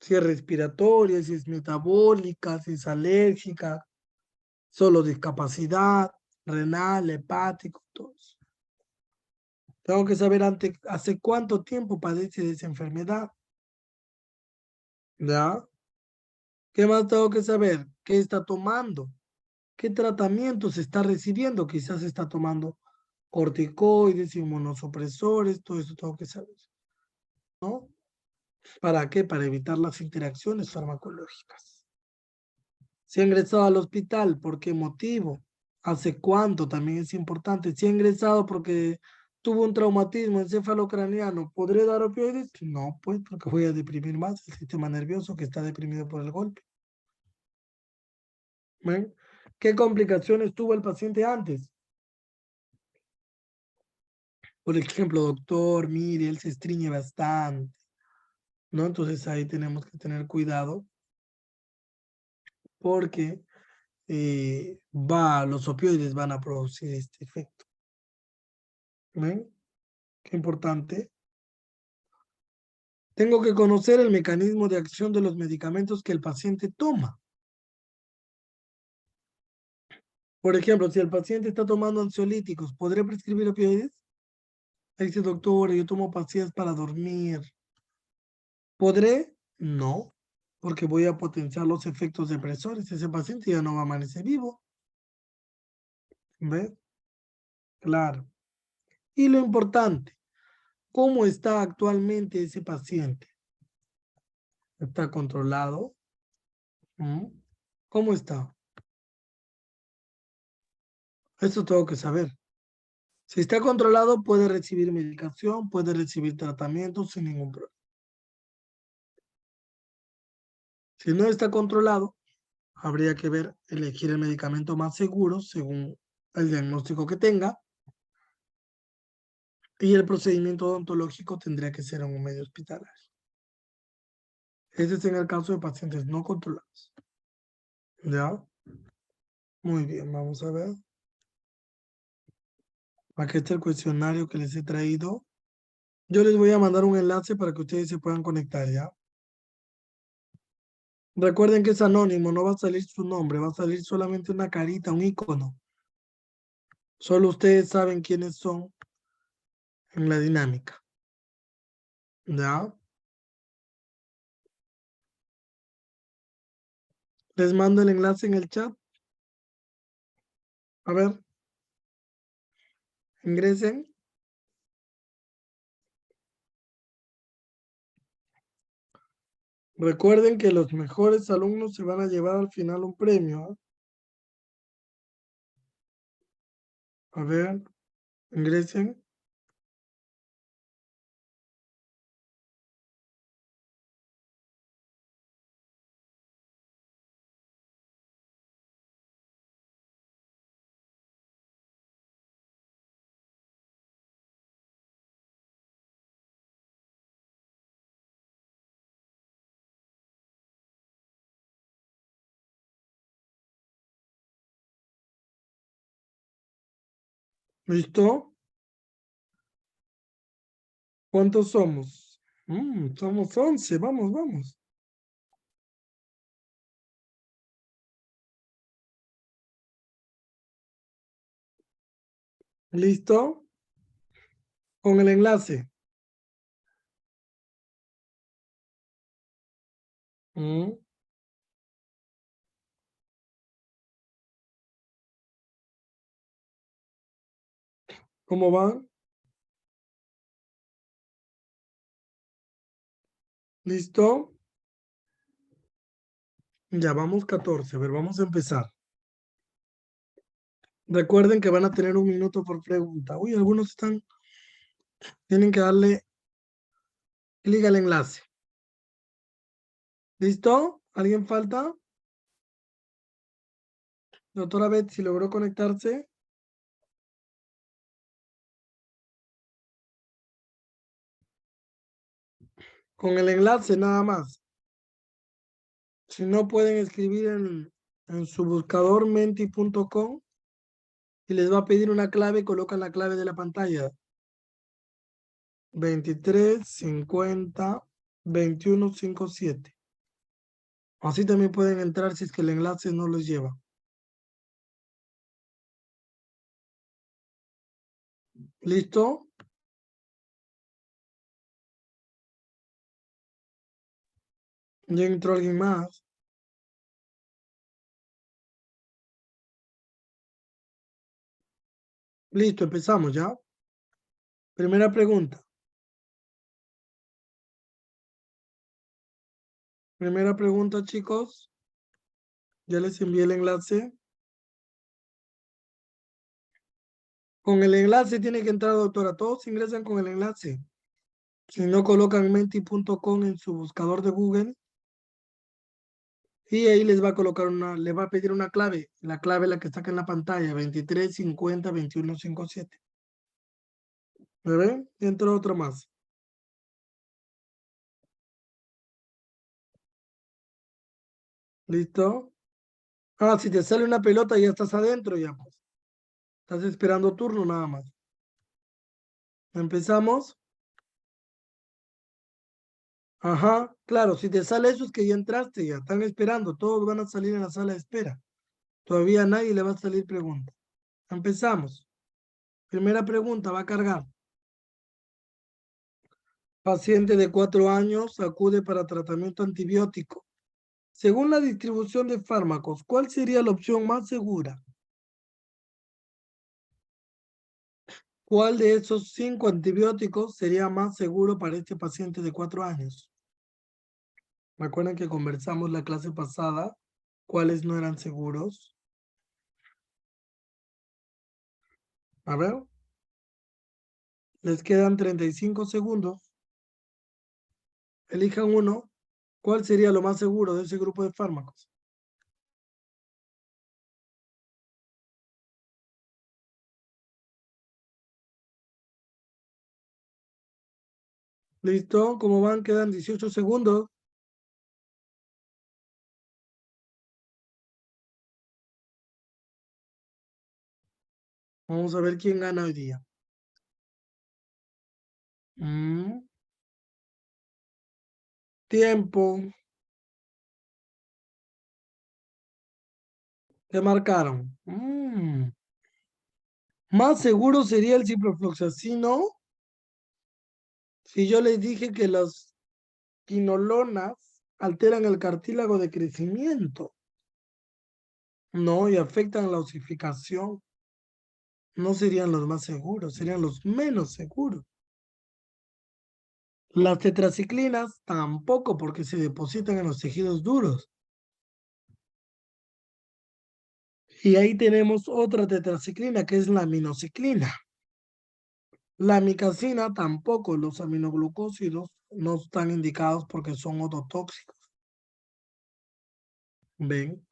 Si es respiratoria, si es metabólica, si es alérgica, solo discapacidad, renal, hepático, todo eso. Tengo que saber hace cuánto tiempo padece de esa enfermedad. ¿Ya? ¿Qué más tengo que saber? ¿Qué está tomando? ¿Qué tratamientos está recibiendo? Quizás está tomando corticoides, inmunosupresores, todo eso tengo que saber, ¿no? ¿Para qué? Para evitar las interacciones farmacológicas. Si ha ingresado al hospital, ¿por qué motivo? ¿Hace cuánto? También es importante. Si ha ingresado porque tuvo un traumatismo encefalocraniano, ¿podré dar opioides? No, pues, porque voy a deprimir más el sistema nervioso que está deprimido por el golpe. ¿Ven? ¿Qué complicaciones tuvo el paciente antes? Por ejemplo, doctor, mire, él se estriñe bastante, ¿no? Entonces ahí tenemos que tener cuidado porque los opioides van a producir este efecto. ¿Ven? Qué importante. Tengo que conocer el mecanismo de acción de los medicamentos que el paciente toma. Por ejemplo, si el paciente está tomando ansiolíticos, ¿podré prescribir opioides? Dice, doctor, yo tomo pastillas para dormir. ¿Podré? No, porque voy a potenciar los efectos depresores. Ese paciente ya no va a amanecer vivo. ¿Ves? Claro. Y lo importante, ¿cómo está actualmente ese paciente? ¿Está controlado? ¿Mm? ¿Cómo está? Eso tengo que saber. Si está controlado, puede recibir medicación, puede recibir tratamiento sin ningún problema. Si no está controlado, habría que ver, elegir el medicamento más seguro según el diagnóstico que tenga, y el procedimiento odontológico tendría que ser en un medio hospitalario. Ese es en el caso de pacientes no controlados. ¿Ya? Muy bien, vamos a ver. Aquí está el cuestionario que les he traído. Yo les voy a mandar un enlace para que ustedes se puedan conectar, ¿ya? Recuerden que es anónimo, no va a salir su nombre, va a salir solamente una carita, un icono. Solo ustedes saben quiénes son en la dinámica. ¿Ya? Les mando el enlace en el chat. A ver, ingresen. Recuerden que los mejores alumnos se van a llevar al final un premio. ¿Ah? A ver, ingresen. ¿Listo? ¿Cuántos somos? Somos 11. Vamos, vamos. ¿Listo? Con el enlace. Mm, ¿Cómo van? ¿Listo? Ya vamos 14. A ver, vamos a empezar. Recuerden que van a tener 1 minuto por pregunta. Uy, algunos tienen que darle clic al enlace. ¿Listo? ¿Alguien falta? Doctora Beth, si logró conectarse. Con el enlace nada más. Si no, pueden escribir en su buscador menti.com y les va a pedir una clave, colocan la clave de la pantalla. 23502157. Así también pueden entrar si es que el enlace no los lleva. ¿Listo? Ya entró alguien más. Listo, empezamos ya. Primera pregunta. Primera pregunta, chicos. Ya les envié el enlace. Con el enlace tiene que entrar, doctora. Todos ingresan con el enlace. Si no, colocan menti.com en su buscador de Google y ahí les va a colocar les va a pedir una clave. La clave es la que está acá en la pantalla, 23502157. ¿Me ven? Y entra otro más. ¿Listo? Ah, si te sale una pelota ya estás adentro ya pues. Estás esperando turno nada más. ¿Empezamos? Ajá, claro, si te sale eso es que ya entraste, ya están esperando, todos van a salir en la sala de espera. Todavía a nadie le va a salir pregunta. Empezamos. Primera pregunta, va a cargar. Paciente de 4 años acude para tratamiento antibiótico. Según la distribución de fármacos, ¿cuál sería la opción más segura? ¿Cuál de esos 5 antibióticos sería más seguro para este paciente de 4 años? Recuerden que conversamos la clase pasada, ¿cuáles no eran seguros? A ver, les quedan 35 segundos. Elijan uno. ¿Cuál sería lo más seguro de ese grupo de fármacos? ¿Listo? ¿Cómo van? Quedan 18 segundos. Vamos a ver quién gana hoy día. Tiempo. ¿Qué marcaron? Más seguro sería el ciprofloxacino si yo les dije que las quinolonas alteran el cartílago de crecimiento. No, y afectan la osificación. No serían los más seguros, serían los menos seguros. Las tetraciclinas tampoco, porque se depositan en los tejidos duros. Y ahí tenemos otra tetraciclina, que es la aminociclina. La amicacina tampoco, los aminoglucósidos no están indicados porque son ototóxicos. ¿Ven?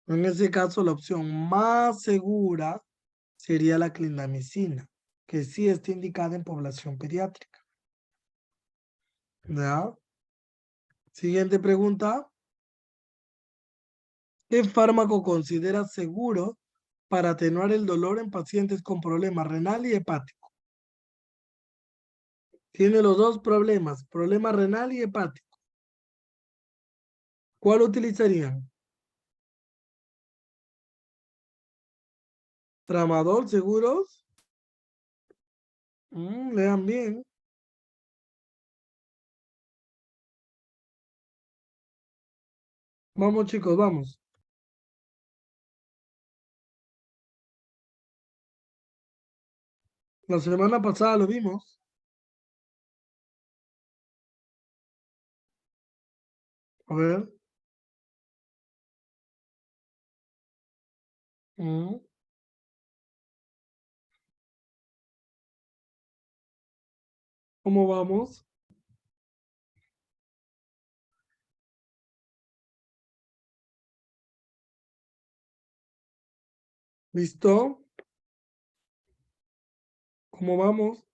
En ese caso, la opción más segura sería la clindamicina, que sí está indicada en población pediátrica. ¿Ya? Siguiente pregunta. ¿Qué fármaco considera seguro para atenuar el dolor en pacientes con problema renal y hepático? Tiene los dos problemas, problema renal y hepático. ¿Cuál utilizarían? ¿Tramadol seguros? Lean bien. Vamos chicos, vamos. La semana pasada lo vimos. A ver. Mm, ¿Cómo vamos? ¿Listo? ¿Cómo vamos?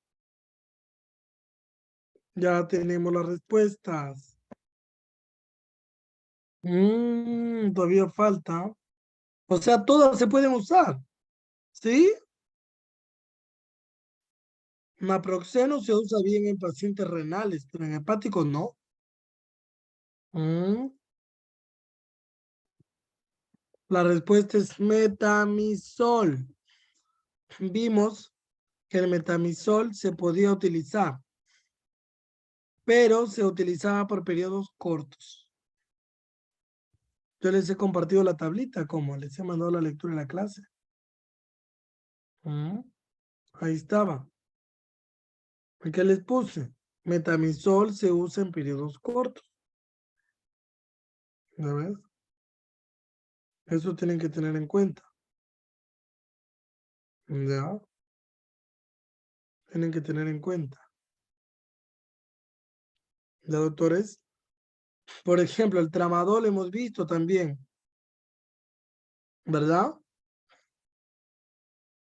Ya tenemos las respuestas. Todavía falta. O sea, todas se pueden usar. ¿Sí? Naproxeno se usa bien en pacientes renales, pero en hepáticos no. Mm, La respuesta es metamisol. Vimos que el metamisol se podía utilizar, pero se utilizaba por periodos cortos. Yo les he compartido la tablita, como les he mandado la lectura de la clase. Ahí estaba. ¿Qué les puse? Metamisol se usa en periodos cortos. ¿Ya ves? Eso tienen que tener en cuenta. ¿Ya? Tienen que tener en cuenta. ¿Ya, doctores? Por ejemplo, el tramadol hemos visto también, ¿verdad?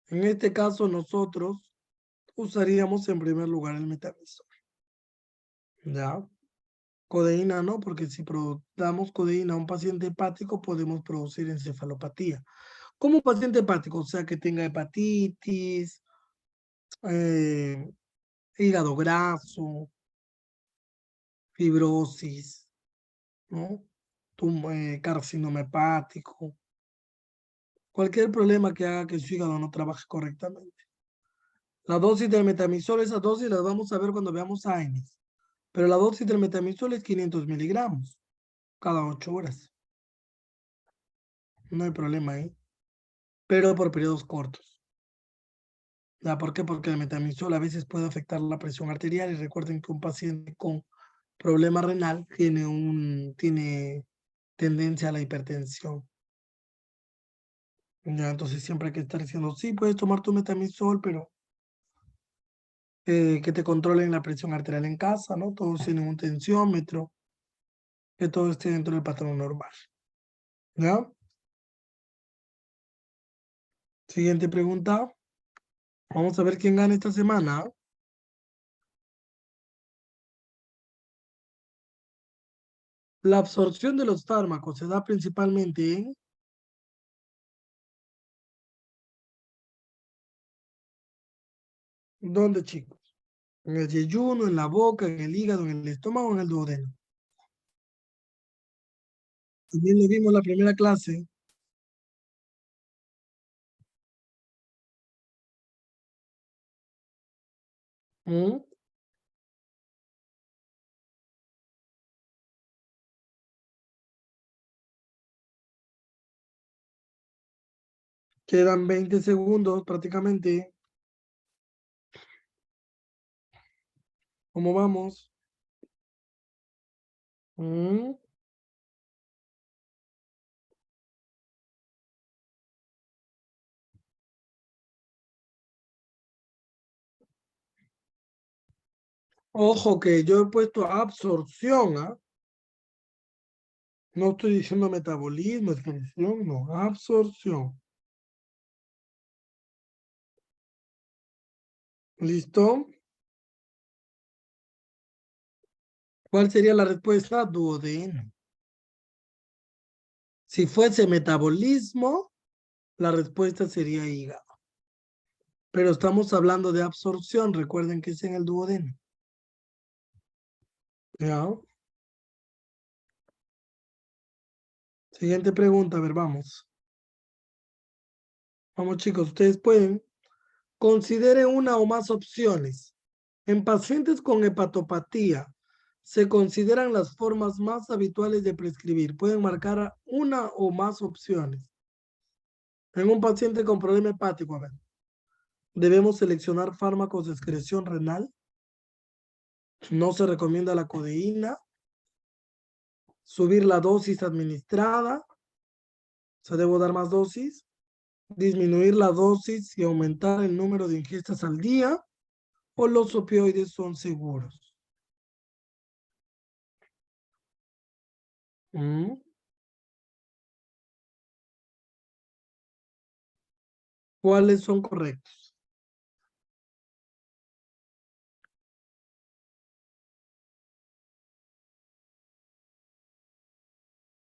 En este caso nosotros usaríamos en primer lugar el metamisol. ¿Ya? Codeína no, porque si damos codeína a un paciente hepático podemos producir encefalopatía. Como un paciente hepático, o sea que tenga hepatitis, eh, hígado graso, fibrosis, ¿no? Carcinoma hepático. Cualquier problema que haga que su hígado no trabaje correctamente. La dosis del metamizol, esas dosis las vamos a ver cuando veamos AINES. Pero la dosis del metamizol es 500 miligramos cada 8 horas. No hay problema ahí. Pero por periodos cortos. ¿Ya? ¿Por qué? Porque el metamizol a veces puede afectar la presión arterial. Y recuerden que un paciente con problema renal tiene tendencia a la hipertensión. Ya, entonces siempre hay que estar diciendo, sí, puedes tomar tu metamizol, pero que te controlen la presión arterial en casa, ¿no? Todos tienen un tensiómetro, que todo esté dentro del patrón normal. ¿Ya? Siguiente pregunta. Vamos a ver quién gana esta semana. La absorción de los fármacos se da principalmente en... ¿Dónde, chicos? En el yeyuno, en la boca, en el hígado, en el estómago, en el duodeno. También lo vimos la primera clase. ¿Mm? Quedan 20 segundos prácticamente. ¿Cómo vamos? ¿Mm? Ojo que yo he puesto absorción, ¿ah? No estoy diciendo metabolismo, excreción, no, absorción. ¿Listo? ¿Cuál sería la respuesta? Duodeno. Si fuese metabolismo, la respuesta sería hígado. Pero estamos hablando de absorción, recuerden que es en el duodeno. ¿Ya? Siguiente pregunta, a ver, vamos. Vamos chicos, ustedes pueden. Considere una o más opciones. En pacientes con hepatopatía, se consideran las formas más habituales de prescribir. Pueden marcar una o más opciones. En un paciente con problema hepático, a ver, debemos seleccionar fármacos de excreción renal. No se recomienda la codeína. Subir la dosis administrada. ¿Se debo dar más dosis? Disminuir la dosis y aumentar el número de ingestas al día. ¿O los opioides son seguros? ¿Mm? ¿Cuáles son correctos?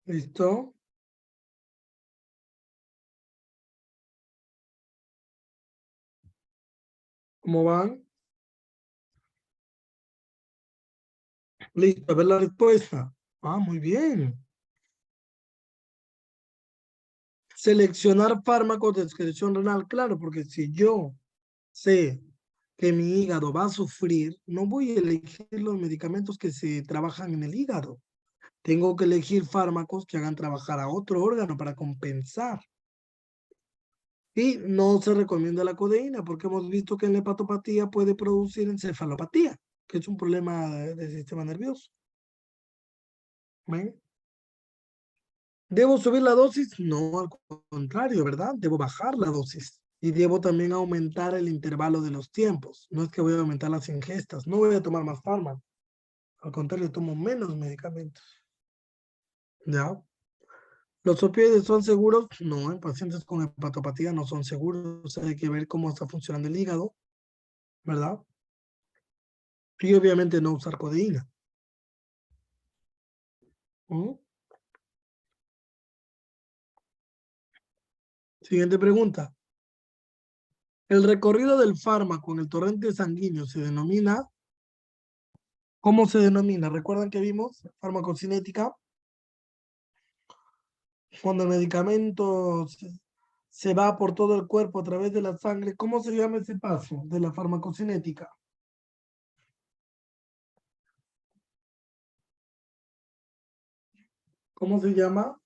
¿Listo? ¿Cómo van? Listo, a ver la respuesta. Ah, muy bien. Seleccionar fármacos de excreción renal, claro, porque si yo sé que mi hígado va a sufrir, no voy a elegir los medicamentos que se trabajan en el hígado. Tengo que elegir fármacos que hagan trabajar a otro órgano para compensar. Y no se recomienda la codeína porque hemos visto que en la hepatopatía puede producir encefalopatía, que es un problema del sistema nervioso. ¿Ven? ¿Debo subir la dosis? No, al contrario, ¿verdad? Debo bajar la dosis. Y debo también aumentar el intervalo de los tiempos. No es que voy a aumentar las ingestas. No voy a tomar más fármacos. Al contrario, tomo menos medicamentos. ¿Ya? ¿Los opioides son seguros? No, en pacientes con hepatopatía no son seguros. Hay que ver cómo está funcionando el hígado, ¿verdad? Y obviamente no usar codeína. ¿Mm? Siguiente pregunta. El recorrido del fármaco en el torrente sanguíneo se denomina... ¿Cómo se denomina? ¿Recuerdan que vimos farmacocinética? Cuando el medicamento se va por todo el cuerpo a través de la sangre. ¿Cómo se llama ese paso de la farmacocinética? ¿Cómo se llama?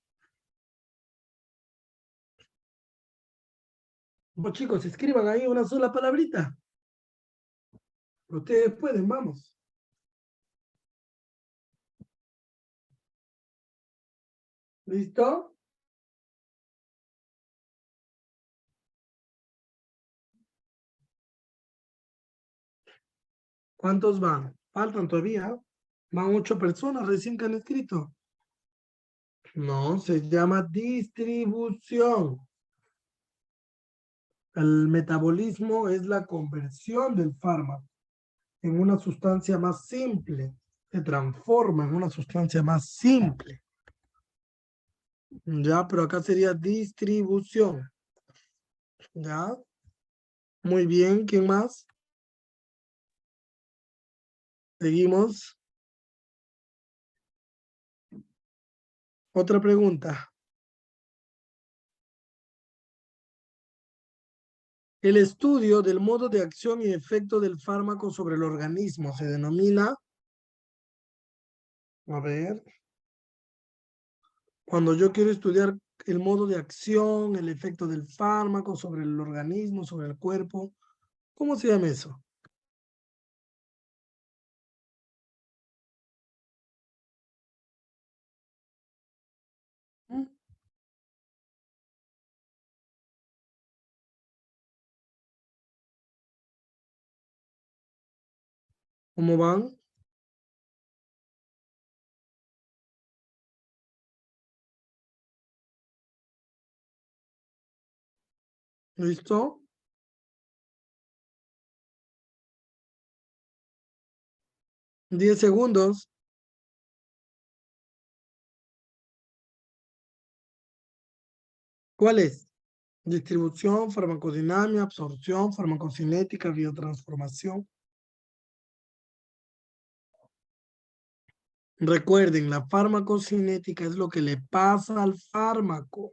Pues chicos, escriban ahí una sola palabrita. Ustedes pueden, vamos. ¿Listo? ¿Cuántos van? Faltan todavía. Van 8 personas recién que han escrito. No, se llama distribución. El metabolismo es la conversión del fármaco en una sustancia más simple. Se transforma en una sustancia más simple. Ya, pero acá sería distribución. Ya. Muy bien, ¿quién más? Seguimos. Otra pregunta. El estudio del modo de acción y efecto del fármaco sobre el organismo se denomina, a ver, cuando yo quiero estudiar el modo de acción, el efecto del fármaco sobre el organismo, sobre el cuerpo, ¿cómo se llama eso? ¿Mm? ¿Cómo van? ¿Listo? 10 segundos. ¿Cuál es? Distribución, farmacodinámica, absorción, farmacocinética, biotransformación. Recuerden, la farmacocinética es lo que le pasa al fármaco,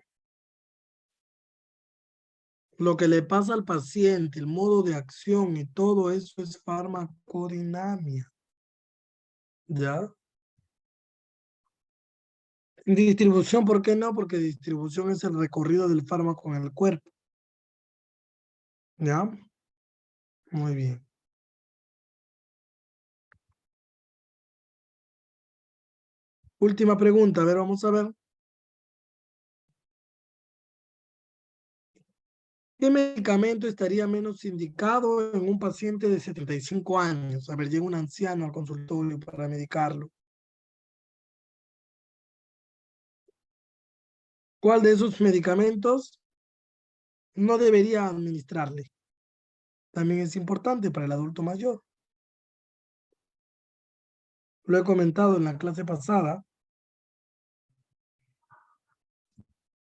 lo que le pasa al paciente, el modo de acción y todo eso es farmacodinamia. ¿Ya? Distribución, ¿por qué no? Porque distribución es el recorrido del fármaco en el cuerpo. ¿Ya? Muy bien. Última pregunta, a ver, vamos a ver. ¿Qué medicamento estaría menos indicado en un paciente de 75 años? A ver, llega un anciano al consultorio para medicarlo. ¿Cuál de esos medicamentos no debería administrarle? También es importante para el adulto mayor. Lo he comentado en la clase pasada.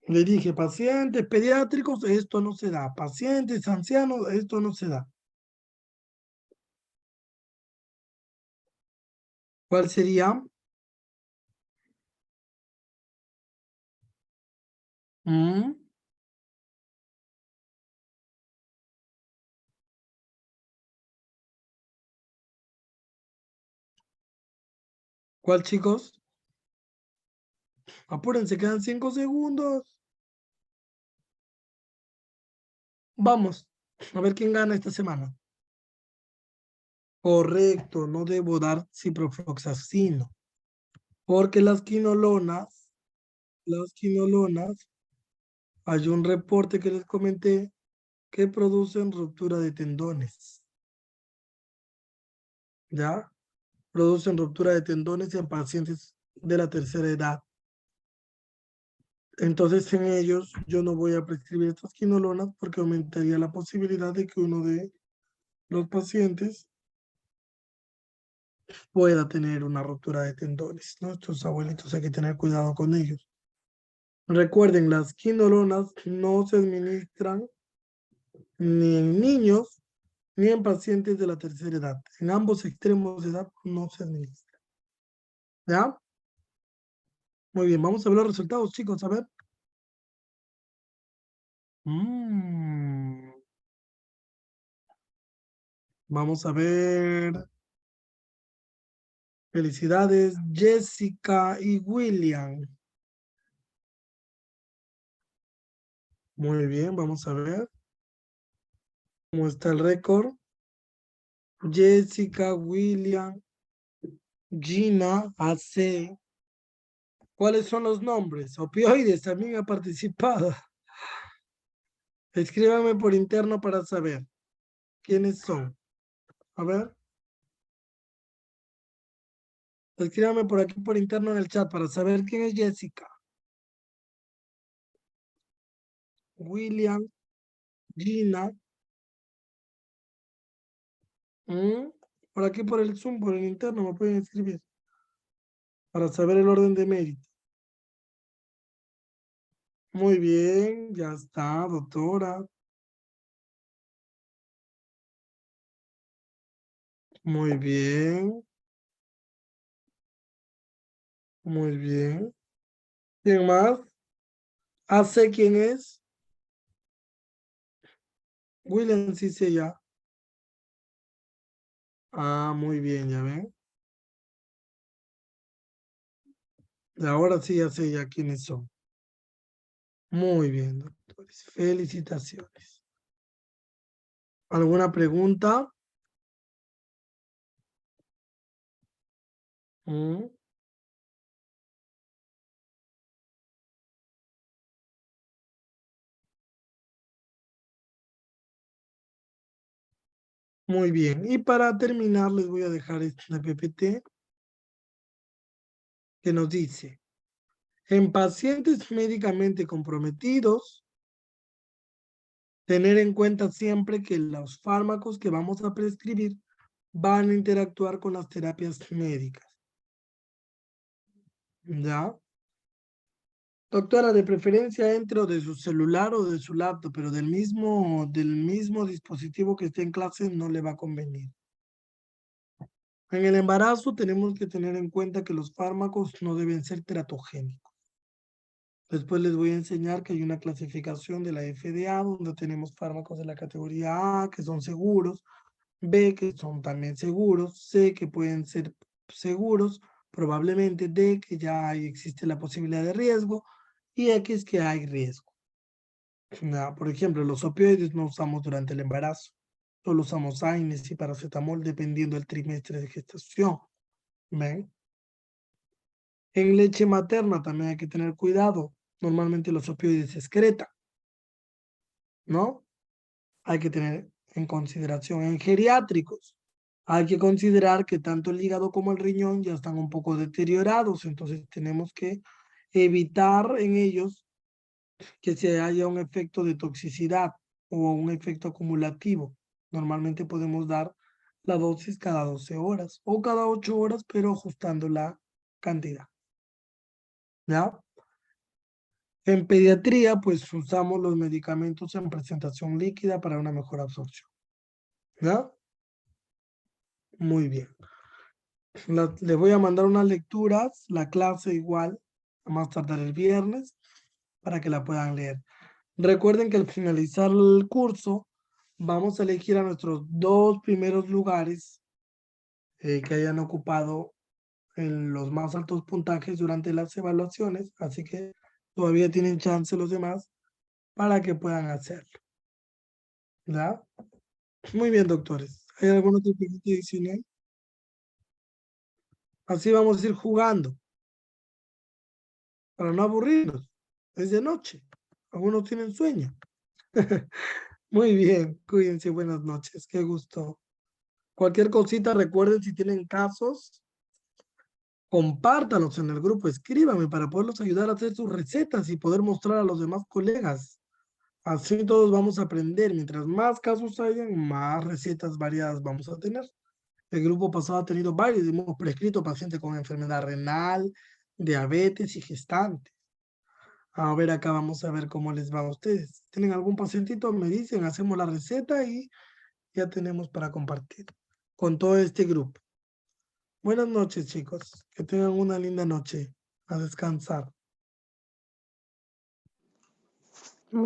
Le dije, pacientes pediátricos, esto no se da. Pacientes ancianos, esto no se da. ¿Cuál sería? ¿Mm? ¿Cuál, chicos? Apúrense, quedan 5 segundos. Vamos, a ver quién gana esta semana. Correcto, no debo dar ciprofloxacino, porque las quinolonas, hay un reporte que les comenté que producen ruptura de tendones, ¿ya? Producen ruptura de tendones en pacientes de la tercera edad. Entonces, en ellos yo no voy a prescribir estas quinolonas porque aumentaría la posibilidad de que uno de los pacientes pueda tener una ruptura de tendones, ¿no? Estos abuelitos hay que tener cuidado con ellos. Recuerden, las quinolonas no se administran ni en niños ni en pacientes de la tercera edad. En ambos extremos de edad no se administra. ¿Ya? Muy bien, vamos a ver los resultados, chicos. A ver. Vamos a ver. Felicidades, Jessica y William. Muy bien, vamos a ver cómo está el récord. Jessica, William, Gina, AC. ¿Cuáles son los nombres? Opioides también ha participado. Escríbame por interno para saber quiénes son. A ver. Escríbame por aquí por interno en el chat para saber quién es Jessica. William, Gina. Por aquí por el Zoom, por el interno me pueden escribir para saber el orden de mérito. Muy bien, ya está, doctora. Muy bien, muy bien. ¿Quién más? ¿Sé quién es? William, sí sé ya. Ah, muy bien, ya ven. Y ahora sí ya sé ya quiénes son. Muy bien, doctores. Felicitaciones. ¿Alguna pregunta? Mm, Muy bien. Y para terminar, les voy a dejar esta PPT que nos dice, en pacientes médicamente comprometidos, tener en cuenta siempre que los fármacos que vamos a prescribir van a interactuar con las terapias médicas. ¿Ya? Doctora, de preferencia dentro de su celular o de su laptop, pero del mismo dispositivo que esté en clase no le va a convenir. En el embarazo tenemos que tener en cuenta que los fármacos no deben ser teratogénicos. Después les voy a enseñar que hay una clasificación de la FDA donde tenemos fármacos de la categoría A que son seguros, B que son también seguros, C que pueden ser seguros, probablemente D que ya existe la posibilidad de riesgo y X que hay riesgo. Por ejemplo, los opioides no usamos durante el embarazo, solo usamos AINES y paracetamol dependiendo del trimestre de gestación. ¿Ven? En leche materna también hay que tener cuidado. Normalmente los opioides se excretan, ¿no? Hay que tener en consideración. En geriátricos hay que considerar que tanto el hígado como el riñón ya están un poco deteriorados, entonces tenemos que evitar en ellos que se haya un efecto de toxicidad o un efecto acumulativo. Normalmente podemos dar la dosis cada 12 horas o cada 8 horas, pero ajustando la cantidad. ¿Ya? En pediatría, pues usamos los medicamentos en presentación líquida para una mejor absorción. ¿Ya? Muy bien. Les voy a mandar unas lecturas, la clase igual, a más tardar el viernes, para que la puedan leer. Recuerden que al finalizar el curso, vamos a elegir a nuestros 2 primeros lugares que hayan ocupado en los más altos puntajes durante las evaluaciones, así que todavía tienen chance los demás para que puedan hacerlo. ¿Ya? Muy bien, doctores. ¿Hay alguna otra pregunta adicional? Así vamos a ir jugando para no aburrirnos. Es de noche. Algunos tienen sueño. Muy bien, cuídense, buenas noches. Qué gusto. Cualquier cosita, recuerden si tienen casos, compártanos en el grupo, escríbanme para poderlos ayudar a hacer sus recetas y poder mostrar a los demás colegas. Así todos vamos a aprender. Mientras más casos hayan, más recetas variadas vamos a tener. El grupo pasado ha tenido varios, hemos prescrito pacientes con enfermedad renal, diabetes y gestantes. A ver, acá vamos a ver cómo les va a ustedes. ¿Tienen algún pacientito? Me dicen, hacemos la receta y ya tenemos para compartir con todo este grupo. Buenas noches, chicos. Que tengan una linda noche. A descansar.